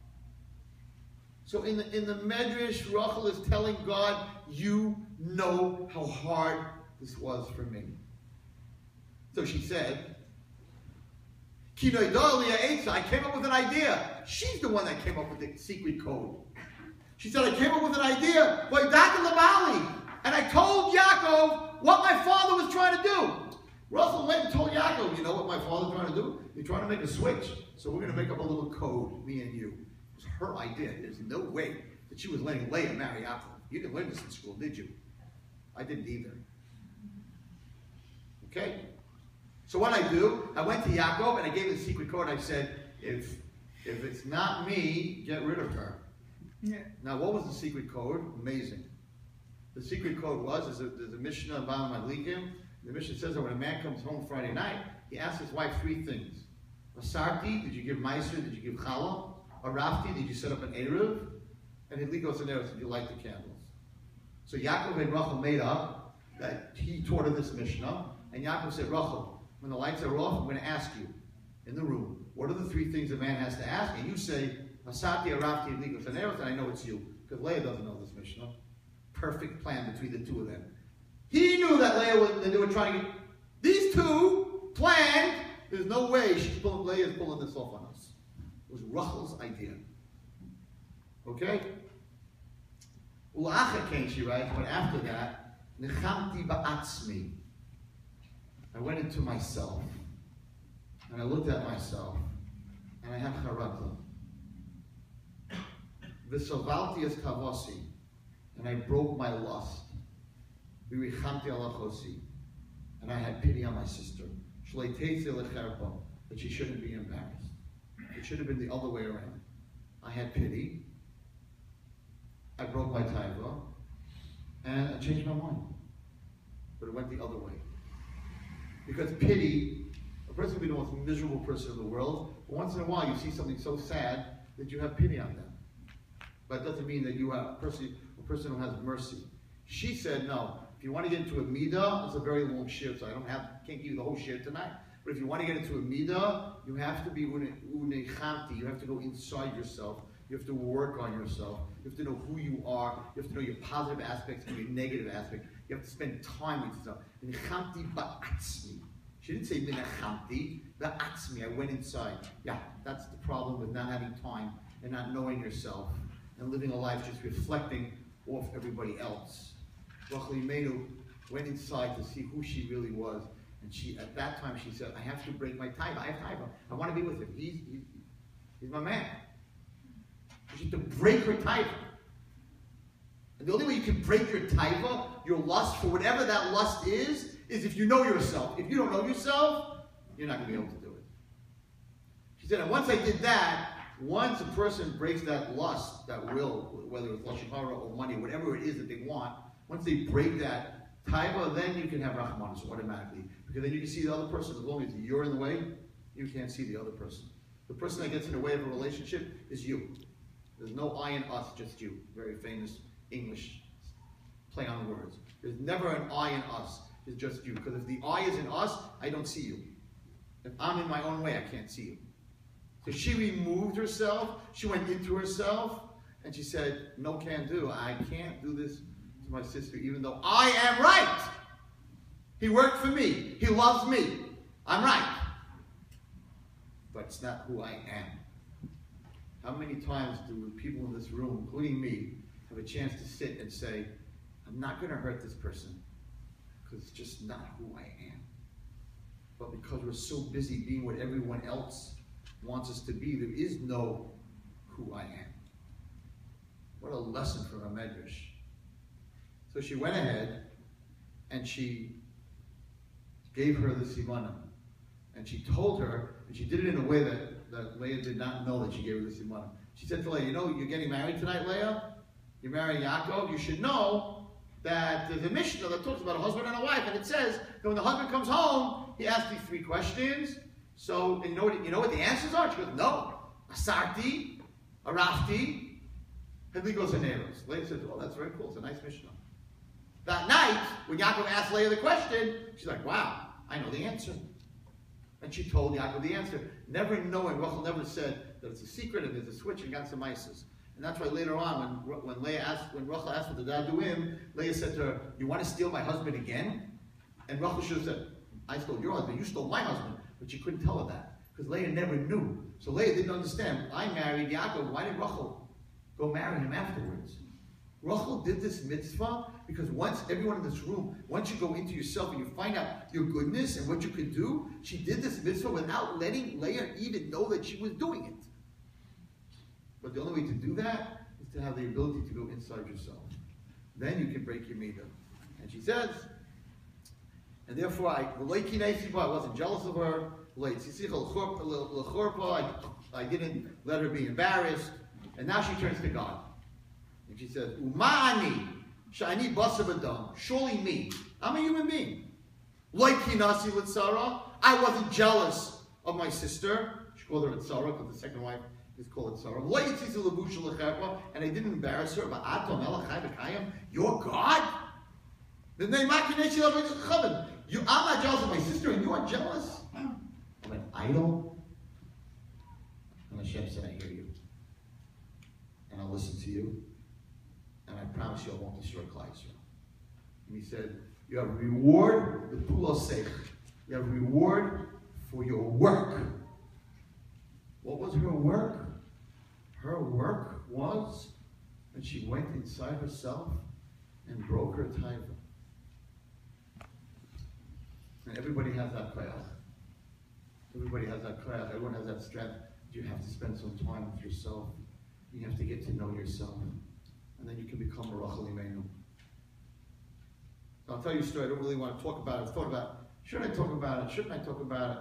So in the Medrash, Rachel is telling God, you know how hard this was for me. So she said, I came up with an idea. She's the one that came up with the secret code. She said, I came up with an idea. And I told Yaakov what my father was trying to do. Rachel went and told Yaakov, you know what my father's trying to do? He's trying to make a switch. So we're going to make up a little code, me and you. It was her idea. There's no way that she was letting Leah marry Yaakov. You didn't learn this in school, did you? I didn't either. Okay? So what I do, I went to Yaakov and I gave him the secret code. I said, if it's not me, get rid of her. Yeah. Now, what was the secret code? Amazing. The secret code was, there's a Mishnah about Madlikim. The Mishnah says that when a man comes home Friday night, he asks his wife 3 things. Asarti, did you give Meiser? Did you give Challah? Arafti, did you set up an Eruv? And Hidliko Saneros, did you light the candles? So Yaakov and Rachel made up that he taught her this Mishnah. And Yaakov said, Rachel, when the lights are off, I'm going to ask you in the room, what are the 3 things a man has to ask? And you say, Asati, Arafti, Hidliko Saneros, and I know it's you. Because Leah doesn't know this Mishnah. Perfect plan between the 2 of them. He knew that they were trying to get these 2 planned. There's no way Leah is pulling this off on us. It was Rachel's idea. Okay? Ulacha came, she writes, but after that, Nechamti ba'atzmi. I went into myself. And I looked at myself. And I had charata. V'sovalti es kavasi. And I broke my lust. V'richamti alachosi. And I had pity on my sister. That she shouldn't be embarrassed. It should have been the other way around. I had pity. I broke my taiva. And I changed my mind. But it went the other way. Because pity, a person can be the most miserable person in the world, but once in a while you see something so sad that you have pity on them. But it doesn't mean that you have a person who has mercy. She said, no, if you want to get into a midah, it's a very long shift, so can't give you the whole shift tonight. But if you want to get into a midah, you have to be unechamti. You have to go inside yourself. You have to work on yourself. You have to know who you are. You have to know your positive aspects and your negative aspects. You have to spend time with yourself. Nechamti ba'atzmi. She didn't say minachamti, ba'atzmi. I went inside. Yeah, that's the problem with not having time and not knowing yourself and living a life just reflecting off everybody else. Rachel Imenu went inside to see who she really was. And at that time she said, I have to break my taiva. I have taiva. I want to be with him. He's my man. She had to break her taiva. And the only way you can break your taiva, your lust, for whatever that lust is if you know yourself. If you don't know yourself, you're not going to be able to do it. She said, and once I did that, once a person breaks that lust, that will, whether it's lashon hara or money, whatever it is that they want, once they break that Taiva, then you can have Rahmanas automatically. Because then you can see the other person. As long as you're in the way, you can't see the other person. The person that gets in the way of a relationship is you. There's no I in us, just you. Very famous English play on the words. There's never an I in us. It's just you. Because if the I is in us, I don't see you. If I'm in my own way, I can't see you. So she removed herself. She went into herself. And she said, no can do. I can't do this to my sister even though I am right. He worked for me. He loves me. I'm right. But it's not who I am. How many times do people in this room, including me, have a chance to sit and say, I'm not going to hurt this person because it's just not who I am. But because we're so busy being what everyone else wants us to be, there is no who I am. What a lesson from a medrash. So she went ahead and she gave her the simanim. And she told her, and she did it in a way that Leah did not know that she gave her the simanim. She said to Leah, you know, you're getting married tonight, Leah? You're marrying Yaakov. You should know that there's a Mishnah that talks about a husband and a wife, and it says that when the husband comes home, he asks these 3 questions. So, and you know what the answers are? She goes, no. Asarti, Arafti, Hedligos Haneros. Leah says, oh, that's very cool. It's a nice Mishnah. That night, when Yaakov asked Leah the question, she's like, wow, I know the answer. And she told Yaakov the answer, never knowing, Rachel never said that it's a secret and there's a switch and got some ISIS. And that's why later on, when Rachel asked for the Daduim, Leah said to her, you want to steal my husband again? And Rachel should have said, I stole your husband, you stole my husband. But she couldn't tell her that, because Leah never knew. So Leah didn't understand, I married Yaakov, why did Rachel go marry him afterwards? Rachel did this mitzvah because once everyone in this room, once you go into yourself and you find out your goodness and what you can do, she did this mitzvah without letting Leah even know that she was doing it. But the only way to do that is to have the ability to go inside yourself. Then you can break your midah. And she says, and therefore I wasn't jealous of her. I didn't let her be embarrassed. And now she turns to God. And she says, Uma'ani, shani basabadam, surely me. I'm a human being. Like Hinasi with Sarah, I wasn't jealous of my sister. She called her Sarah because the second wife is called Sarah. And I didn't embarrass her. You're God? I'm not jealous of my sister and you are jealous? I'm an idol? And Hashem said, I hear you. And I'll listen to you. And I promise you I won't destroy Klal Yisrael. And he said, you have a reward, the pulosech. You have a reward for your work. What was her work? Her work was that she went inside herself and broke her taiva. And everybody has that koyach. Everybody has that koyach. Everyone has that strength. You have to spend some time with yourself. You have to get to know yourself. And then you can become a Rachel Imenu. So I'll tell you a story. I don't really want to talk about it. I've thought about, should I talk about it? Shouldn't I talk about it?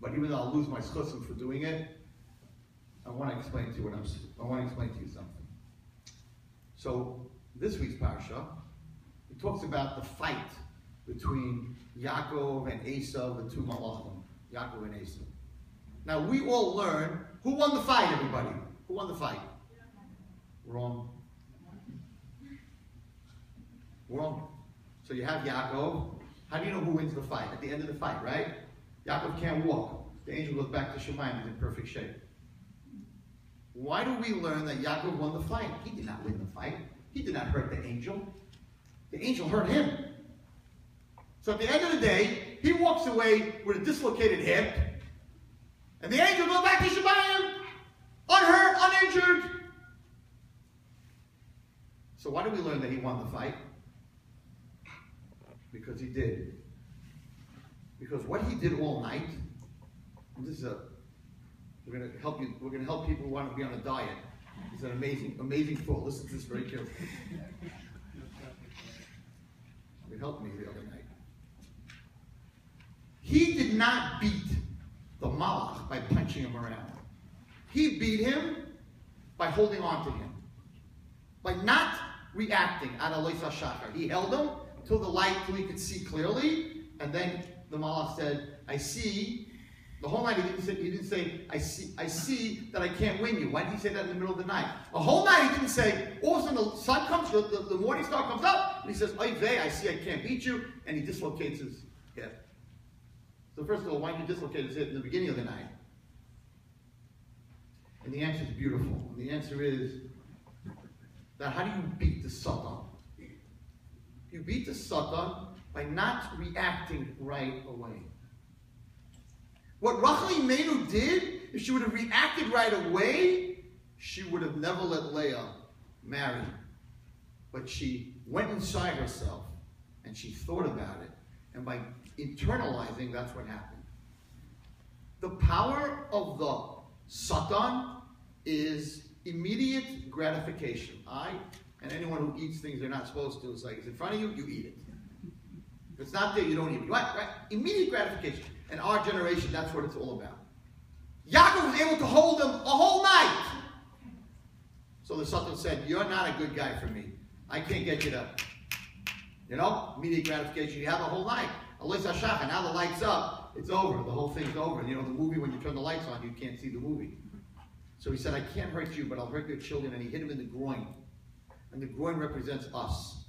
But even though I'll lose my schusim for doing it, I want to explain to you something. So this week's parsha, it talks about the fight between Yaakov and Esau, the 2 malachim, Yaakov and Esau. Now we all learn who won the fight, everybody. Who won the fight? Wrong. Wrong. So you have Yaakov. How do you know who wins the fight? At the end of the fight, right? Yaakov can't walk. The angel goes back to Shemayim. He's in perfect shape. Why do we learn that Yaakov won the fight? He did not win the fight. He did not hurt the angel. The angel hurt him. So at the end of the day, he walks away with a dislocated hip, and the angel goes back to Shemayim, unhurt, uninjured. So why do we learn that he won the fight? Because he did. Because what he did all night, and this is we're going to help you. We're going to help people who want to be on a diet. It's an amazing thought. Listen to this very carefully. It helped me the other night. He did not beat the malach by punching him around. He beat him by holding on to him, by not reacting. He held him till the light, till he could see clearly, and then the Malach said, I see. The whole night he didn't say, I see that I can't win you. Why did he say that in the middle of the night? The whole night he didn't say, all of a sudden the sun comes, the morning star comes up, and he says, Oy vey, I see I can't beat you, and he dislocates his hip. So first of all, why did he dislocate his hip in the beginning of the night? And the answer is beautiful. And the answer is that how do you beat the Satan? You beat the Satan by not reacting right away. What Rachel Imenu did, if she would have reacted right away, she would have never let Leah marry. But she went inside herself and she thought about it. And by internalizing, that's what happened. The power of the Satan is immediate gratification. And anyone who eats things they're not supposed to, it's like, it's in front of you, you eat it. If it's not there, you don't eat it. Right? Immediate gratification. In our generation, that's what it's all about. Yaakov was able to hold him a whole night. So the Satan said, you're not a good guy for me. I can't get you to, immediate gratification. You have a whole night. Now the light's up. It's over. The whole thing's over. And the movie, when you turn the lights on, you can't see the movie. So he said, I can't hurt you, but I'll hurt your children. And he hit him in the groin. And the groin represents us.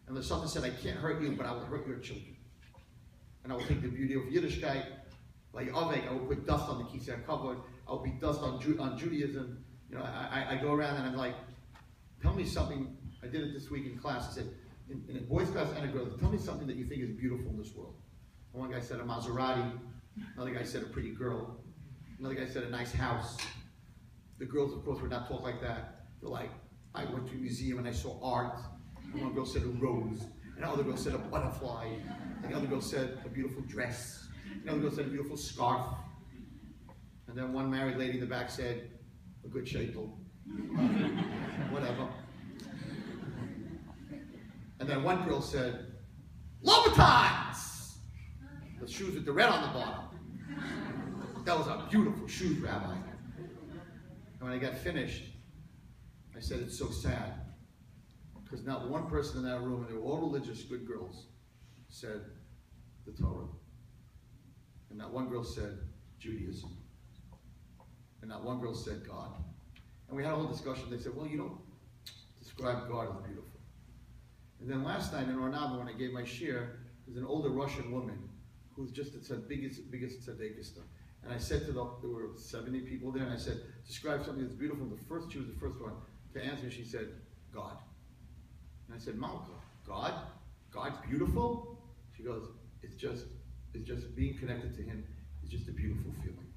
And the Satan said, I can't hurt you, but I will hurt your children. And I will take the beauty of Yiddishkeit, like Avek, I will put dust on the Kisei HaKavod, I will be dust on Judaism. I go around and I'm like, tell me something. I did it this week in class. I said, in a boys' class and a girls', tell me something that you think is beautiful in this world. And one guy said a Maserati. Another guy said a pretty girl. Another guy said a nice house. The girls, of course, would not talk like that. They're like, I went to a museum and I saw art. And one girl said a rose. And another girl said a butterfly. And the other girl said a beautiful dress. And the other girl said a beautiful scarf. And then one married lady in the back said, a good sheitel. Whatever. And then one girl said, Louboutins! The shoes with the red on the bottom. Those are beautiful shoes, Rabbi. And when I got finished, I said, it's so sad. Because not one person in that room, and they were all religious, good girls, said the Torah. And not one girl said Judaism. And not one girl said God. And we had a whole discussion. They said, well, you don't describe God as beautiful. And then last night in Naava, when I gave my shir, there's an older Russian woman who's just the biggest tzaddikista. And I said to them, there were 70 people there, and I said, describe something that's beautiful. She was the first one to answer. She said, God. And I said, Malka, God? God's beautiful? She goes, it's just being connected to him is just a beautiful feeling.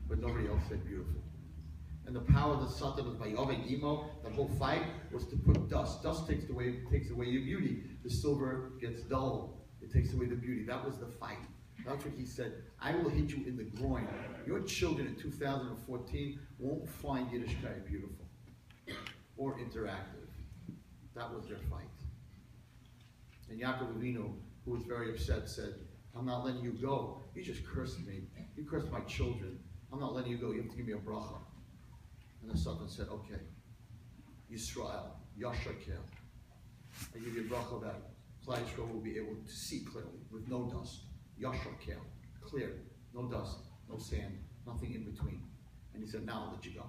But nobody else said beautiful. And the power of the Satan was by Yovei Imo, the whole fight was to put dust. Dust takes away your beauty. The silver gets dull. It takes away the beauty. That was the fight. That's what he said. I will hit you in the groin. Your children in 2014 won't find Yiddishkeit beautiful or interactive. That was their fight. And Yaakov Avinu, who was very upset, said, I'm not letting you go. You just cursed me. You cursed my children. I'm not letting you go. You have to give me a bracha. And the Satan said, okay, Yisrael, Yashakel. I give you a bracha that Klal Yisrael will be able to see clearly with no dust. Yashakel, clear, no dust, no sand, nothing in between. And he said, now I'll let you go.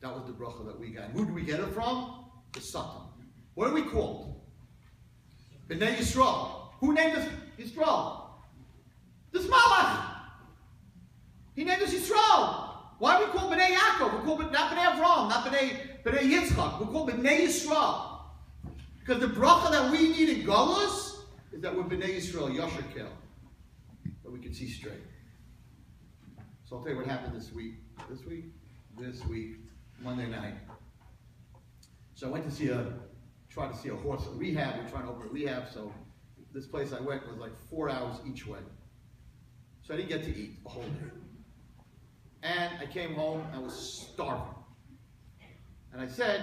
That was the bracha that we got. Who did we get it from? The Satan. What are we called? B'nai Yisrael. Who named us Yisrael? This Malach. He named us Yisrael. Why are we called B'nai Yaakov? We're called not B'nai Avraham, not B'nai Yitzchak. We're called B'nai Yisrael. Because the bracha that we need in Galus is that we're B'nai Yisrael, Yashakel. That we can see straight. So I'll tell you what happened this week. This week, Monday night. So I went to try to see a horse at rehab. We're trying to open a rehab, so this place I went was like 4 hours each way. So I didn't get to eat a whole day. And I came home, I was starving. And I said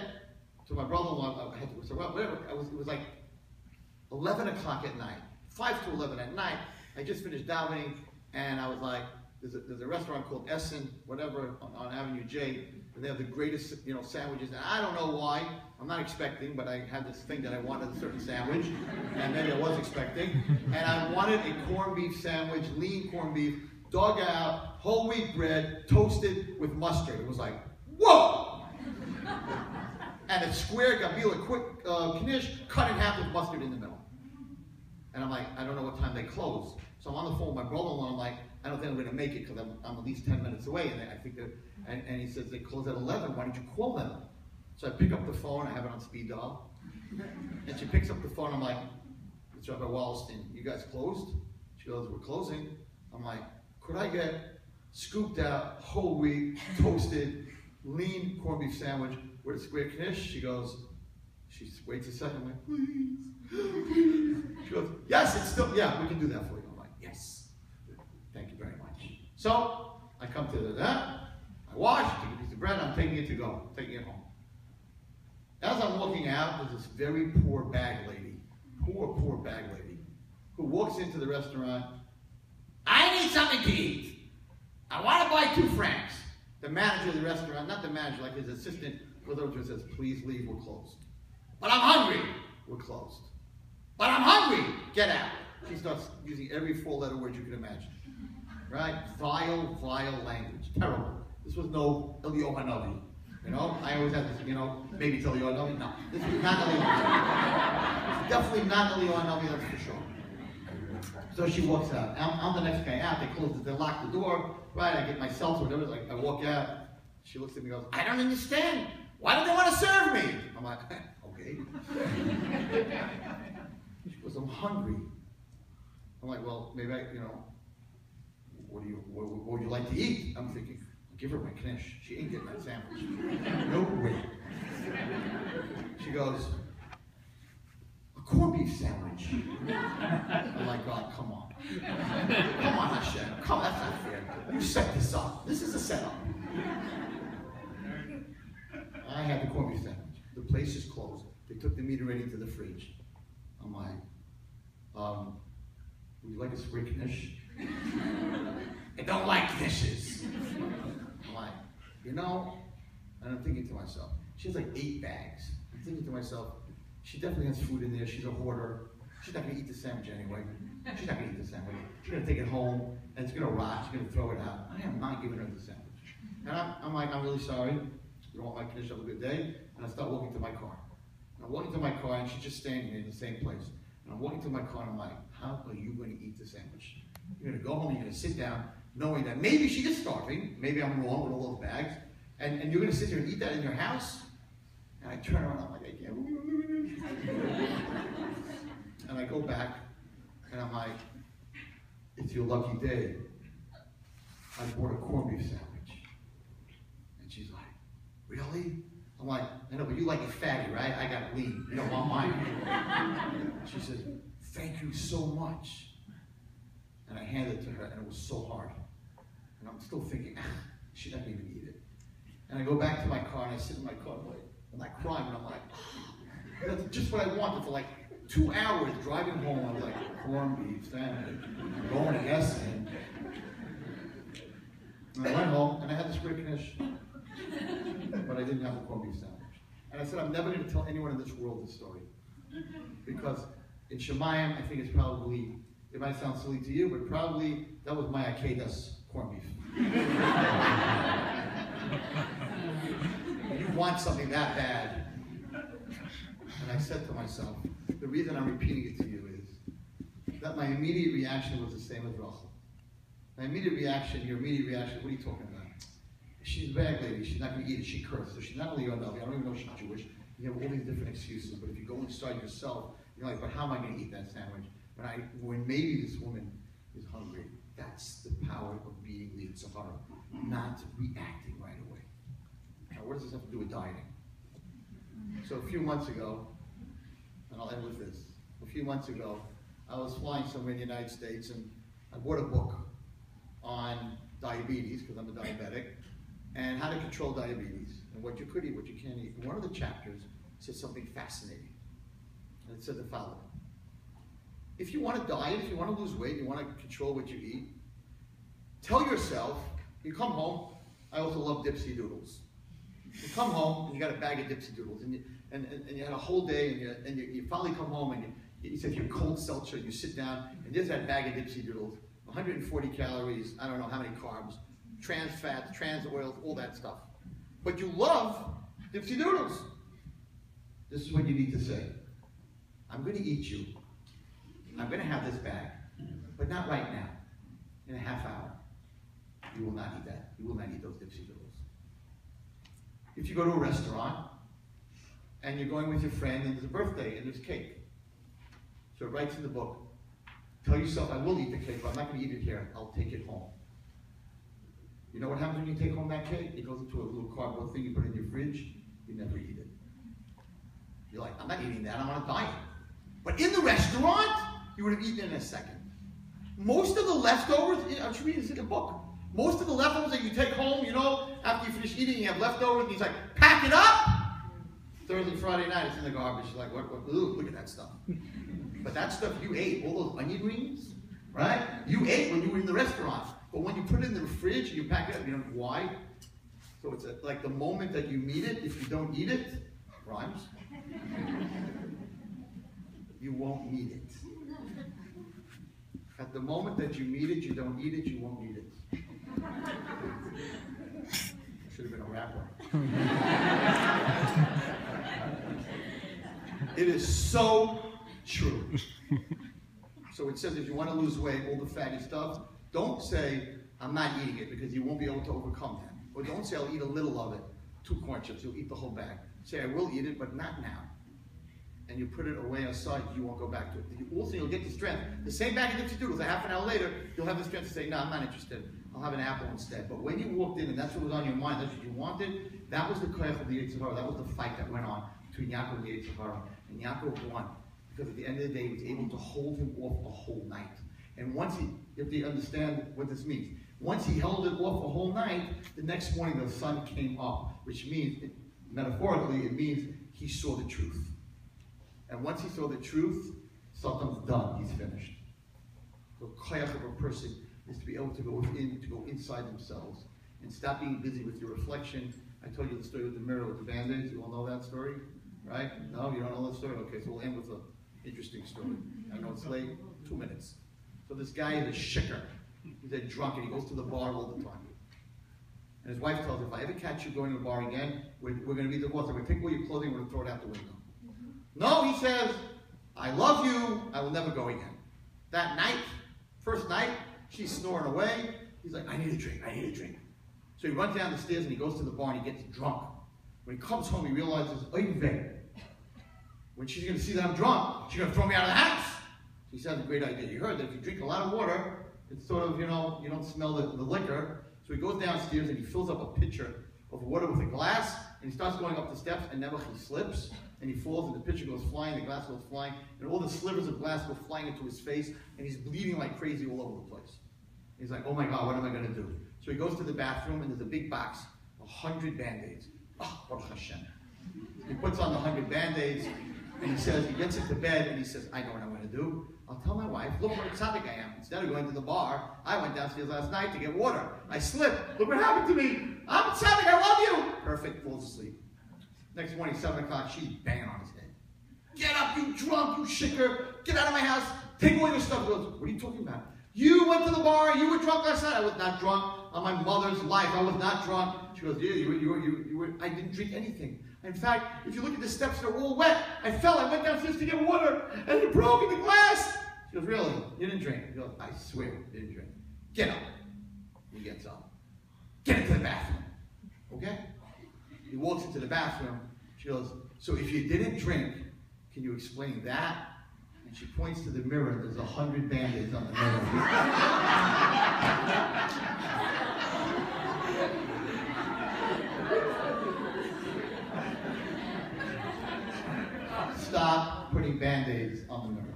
to my brother-in-law, it was like 11 o'clock at night, 5 to 11 at night. I just finished davening, and I was like, there's a restaurant called Essen, whatever, on Avenue J, and they have the greatest, sandwiches. And I don't know why. I'm not expecting, but I had this thing that I wanted a certain sandwich, and maybe I was expecting. And I wanted a corned beef sandwich, lean corned beef, dug out, whole wheat bread, toasted with mustard. It was like, whoa! And a square gabila quick knish, cut in half with mustard in the middle. And I'm like, I don't know what time they close. So I'm on the phone with my brother-in-law, and I'm like, I don't think I'm going to make it because I'm at least 10 minutes away. And I think that, and he says, they close at 11. Why don't you call them? So I pick up the phone. I have it on speed dial. And she picks up the phone. I'm like, it's Rabbi Wallerstein. You guys closed? She goes, we're closing. I'm like, could I get scooped out, whole wheat, toasted, lean corned beef sandwich with a square knish? She goes, she waits a second. I'm like, please. She goes, yes, it's still, yeah, we can do that for you. I'm like, yes. Thank you very much. So I come to that. I wash, take a piece of bread, I'm taking it to go, taking it home. As I'm looking out, there's this very poor bag lady, poor bag lady, who walks into the restaurant. I need something to eat. I want to buy 2 francs. The manager of the restaurant, not the manager, like his assistant, goes over to her and says, please leave, we're closed. But I'm hungry. We're closed. But I'm hungry. Get out. She starts using every 4-letter word you can imagine. Right? Vile language. Terrible. This was no Eliyahu Hanavi. I always had this, maybe it's Eliyahu Hanavi. No. This was not Eliyahu Hanavi. It's definitely not Eliyahu Hanavi, that's for sure. So she walks out. I'm the next guy out. They close it. They lock the door. Right? I get my cell phone, whatever. I walk out. She looks at me and goes, I don't understand. Why don't they want to serve me? I'm like, okay. She goes, I'm hungry. I'm like, well, maybe what would you like to eat? I'm thinking, I'll give her my knish. She ain't getting that sandwich. No way. She goes, a corned beef sandwich. I'm like, God, come on. Come on, Hashem. Come on, that's not fair. You set this up. This is a setup. I had the corned beef sandwich. The place is closed. They took the meat already into the fridge. I'm like, would you like a square knish? I don't like knishes. I'm like, and I'm thinking to myself, she has like 8 bags. I'm thinking to myself, she definitely has food in there. She's a hoarder. She's not going to eat the sandwich anyway. She's not going to eat the sandwich. She's going to take it home, and it's going to rot. She's going to throw it out. I am not giving her the sandwich. And I'm like, I'm really sorry. You don't want my knish, have a good day. And I start walking to my car. And I'm walking to my car, and she's just standing there in the same place. And I'm walking to my car, and I'm like, how are you going to eat the sandwich? You're going to go home, you're going to sit down, knowing that maybe she is starving, maybe I'm wrong with all those bags, and you're going to sit here and eat that in your house? And I turn around, I'm like, I can't believe it. And I go back, and I'm like, it's your lucky day. I bought a corned beef sandwich. And she's like, really? I'm like, I know, but you like it fatty, right? I got it lean. You don't want mine. She says, thank you so much. And I handed it to her, and it was so hard. And I'm still thinking, she's not going to eat it. And I go back to my car, and I sit in my car, and I'm like crying, and I'm like, that's just what I wanted for like 2 hours driving home. I was like, corned beef sandwich, going to Essen. And I went home, and I had the square knish, but I didn't have the corned beef sandwich. And I said, I'm never going to tell anyone in this world this story. Because in Shemayim, I think it's probably, it might sound silly to you, but probably that was my Akedas corned beef. You want something that bad. And I said to myself, the reason I'm repeating it to you is that my immediate reaction was the same as Rachel. My immediate reaction, your immediate reaction, what are you talking about? She's a bad lady, she's not going to eat it, she cursed. So she's not only unhealthy, I don't even know if she's Jewish. You have all these different excuses, but if you go inside yourself, you're like, but how am I going to eat that sandwich? When maybe this woman is hungry, that's the power of being the Tzahara, not reacting right away. Now, what does this have to do with dieting? So a few months ago, and I'll end with this. A few months ago, I was flying somewhere in the United States, and I bought a book on diabetes, because I'm a diabetic, and how to control diabetes, and what you could eat, what you can't eat. And one of the chapters said something fascinating. And it said the following. If you want to diet, if you want to lose weight, you want to control what you eat, Tell yourself, you come home, I also love dipsy doodles. You come home and you got a bag of dipsy doodles, and you had a whole day, and you finally come home and you said your cold seltzer, you sit down, and there's that bag of dipsy doodles, 140 calories, I don't know how many carbs, trans fats, trans oils, all that stuff. But you love dipsy doodles. This is what you need to say. I'm going to eat you. I'm going to have this bag, but not right now. In a half hour. You will not eat that. You will not eat those dipsy doodles. If you go to a restaurant and you're going with your friend and there's a birthday and there's cake, so it writes in the book, tell yourself, I will eat the cake, but I'm not going to eat it here. I'll take it home. You know what happens when you take home that cake? It goes into a little cardboard thing you put in your fridge. You never eat it. You're like, I'm not eating that. I'm on a diet. But in the restaurant, you would have eaten it in a second. Most of the leftovers, I'm sure reading this in the book, most of the leftovers that you take home, you know, after you finish eating, you have leftovers, and he's like, pack it up! Thursday, Friday night, it's in the garbage. You're like, what, ooh, look at that stuff. But that stuff you ate, all those onion rings, right? You ate when you were in the restaurant. But when you put it in the fridge and you pack it up, you don't know why. So it's like the moment that you meet it, if you don't eat it, rhymes, you won't need it. At the moment that you meet it, you don't eat it, you won't eat it. Should have been a rapper. It is so true. So it says if you want to lose weight, all the fatty stuff, don't say, I'm not eating it, because you won't be able to overcome that. Or don't say, I'll eat a little of it. 2 corn chips, you'll eat the whole bag. Say, I will eat it, but not now. And you put it away aside, you won't go back to it. You'll get the strength. The same bag of dipsy doodles, a half an hour later, you'll have the strength to say, no, I'm not interested. I'll have an apple instead. But when you walked in and that's what was on your mind, that's what you wanted, that was the koyach of the Yetzer Hara. That was the fight that went on between Yaakov and the Yetzer Hara. And Yaakov won. Because at the end of the day, he was able to hold him off a whole night. And once you have to understand what this means. Once he held it off a whole night, the next morning the sun came up, which means, metaphorically, it means he saw the truth. And once he saw the truth, something's done, he's finished. The koyach of a person is to be able to go inside themselves and stop being busy with your reflection. I told you the story with the mirror with the Band-Aids. You all know that story? Right? No, you don't know that story? Okay, so we'll end with an interesting story. I know it's late, 2 minutes. So this guy is a shicker. He's a drunk and he goes to the bar all the time. And his wife tells him, if I ever catch you going to the bar again, we're going to be divorced. I'm going to take all your clothing, we're going to throw it out the window. No, he says, I love you, I will never go again. That night, first night, she's snoring away. He's like, I need a drink, I need a drink. So he runs down the stairs and he goes to the bar and he gets drunk. When he comes home, he realizes, when she's going to see that I'm drunk, she's going to throw me out of the house. So he says, a great idea. You heard that if you drink a lot of water, it's sort of, you know, you don't smell the liquor. So he goes downstairs and he fills up a pitcher of water with a glass, and he starts going up the steps, and never he slips, and he falls, and the pitcher goes flying, the glass goes flying, and all the slivers of glass go flying into his face, and he's bleeding like crazy all over the place. He's like, oh my God, what am I going to do? So he goes to the bathroom, and there's a big box, 100 Band-Aids. Oh, Baruch Hashem. He puts on the 100 Band-Aids, and he says, he gets into bed, and he says, I know what I'm going to do. I'll tell my wife, look what a tzaddik I am. Instead of going to the bar, I went downstairs last night to get water. I slipped. Look what happened to me. I'm a tzaddik, I love you. Perfect, falls asleep. Next morning, 7 o'clock, she's banging on his head. Get up, you drunk, you shicker. Get out of my house. Take all your stuff. He goes, what are you talking about? You went to the bar, you were drunk last night. I was not drunk. On my mother's life, I was not drunk. She goes, yeah, you were, I didn't drink anything. In fact, if you look at the steps, they're all wet. I fell, I went downstairs to get water, and it broke in the glass. She goes, really? You didn't drink? He goes, I swear, you didn't drink. Get up. He gets up. Get into the bathroom. Okay? He walks into the bathroom. She goes, so if you didn't drink, can you explain that? And she points to the mirror. There's 100 Band-Aids on the mirror. Stop putting Band-Aids on the mirror.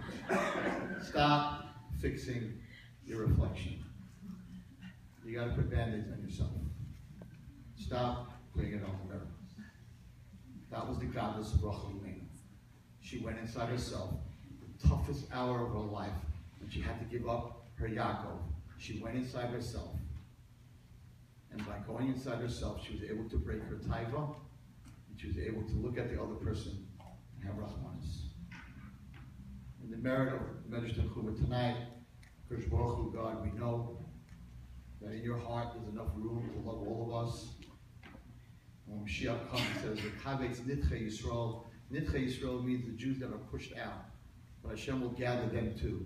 Stop fixing your reflection. You got to put Band-Aids on yourself. Stop putting it on the mirror. That was the goddess of Rachel. She went inside herself, the toughest hour of her life, when she had to give up her Yaakov. She went inside herself And by going inside herself, she was able to break her taiva, and she was able to look at the other person and have rahmanis. And the merit of Medrash Tanchuma tonight, Kodesh Baruch Hu, God, we know that in your heart there's enough room to love all of us. And when Mashiach comes, he says, "V'kavetz nitchei Yisrael." Nitchei Yisrael means the Jews that are pushed out, but Hashem will gather them too.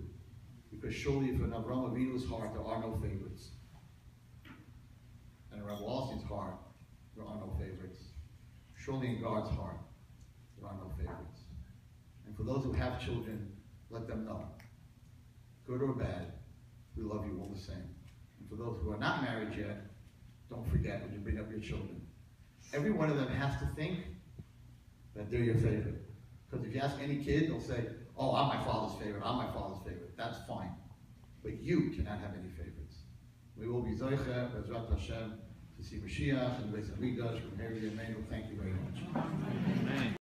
Because surely if in Avraham Avinu's heart there are no favorites, and in Rabbi Wallerstein's heart there are no favorites, surely in God's heart there are no favorites. And for those who have children, let them know, good or bad, we love you all the same. And for those who are not married yet, don't forget when you bring up your children. Every one of them has to think that they're your favorite. Because if you ask any kid, they'll say, "Oh, I'm my father's favorite, I'm my father's favorite." That's fine. But you cannot have any favorites. We will be Zoicha, Bezrat Hashem, to see Mashiach and the Beis Hamikdash from Harry and Manuel. Thank you very much. Amen.